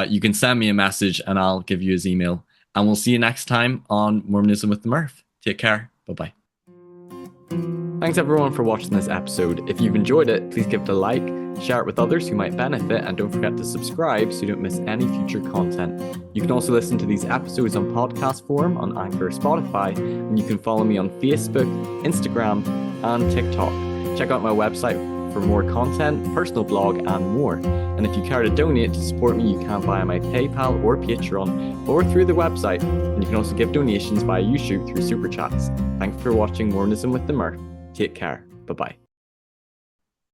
you can send me a message and I'll give you his email. And we'll see you next time on Mormonism with the Murph. Take care. Bye-bye. Thanks everyone for watching this episode. If you've enjoyed it, please give it a like, share it with others who might benefit, and don't forget to subscribe so you don't miss any future content. You can also listen to these episodes on podcast form on Anchor or Spotify, and you can follow me on Facebook, Instagram, and TikTok. Check out my website for more content, personal blog, and more. And if you care to donate to support me, you can via my PayPal or Patreon, or through the website. And you can also give donations via YouTube through Super Chats. Thanks for watching Mormonism with the Murph. Take care. Bye-bye.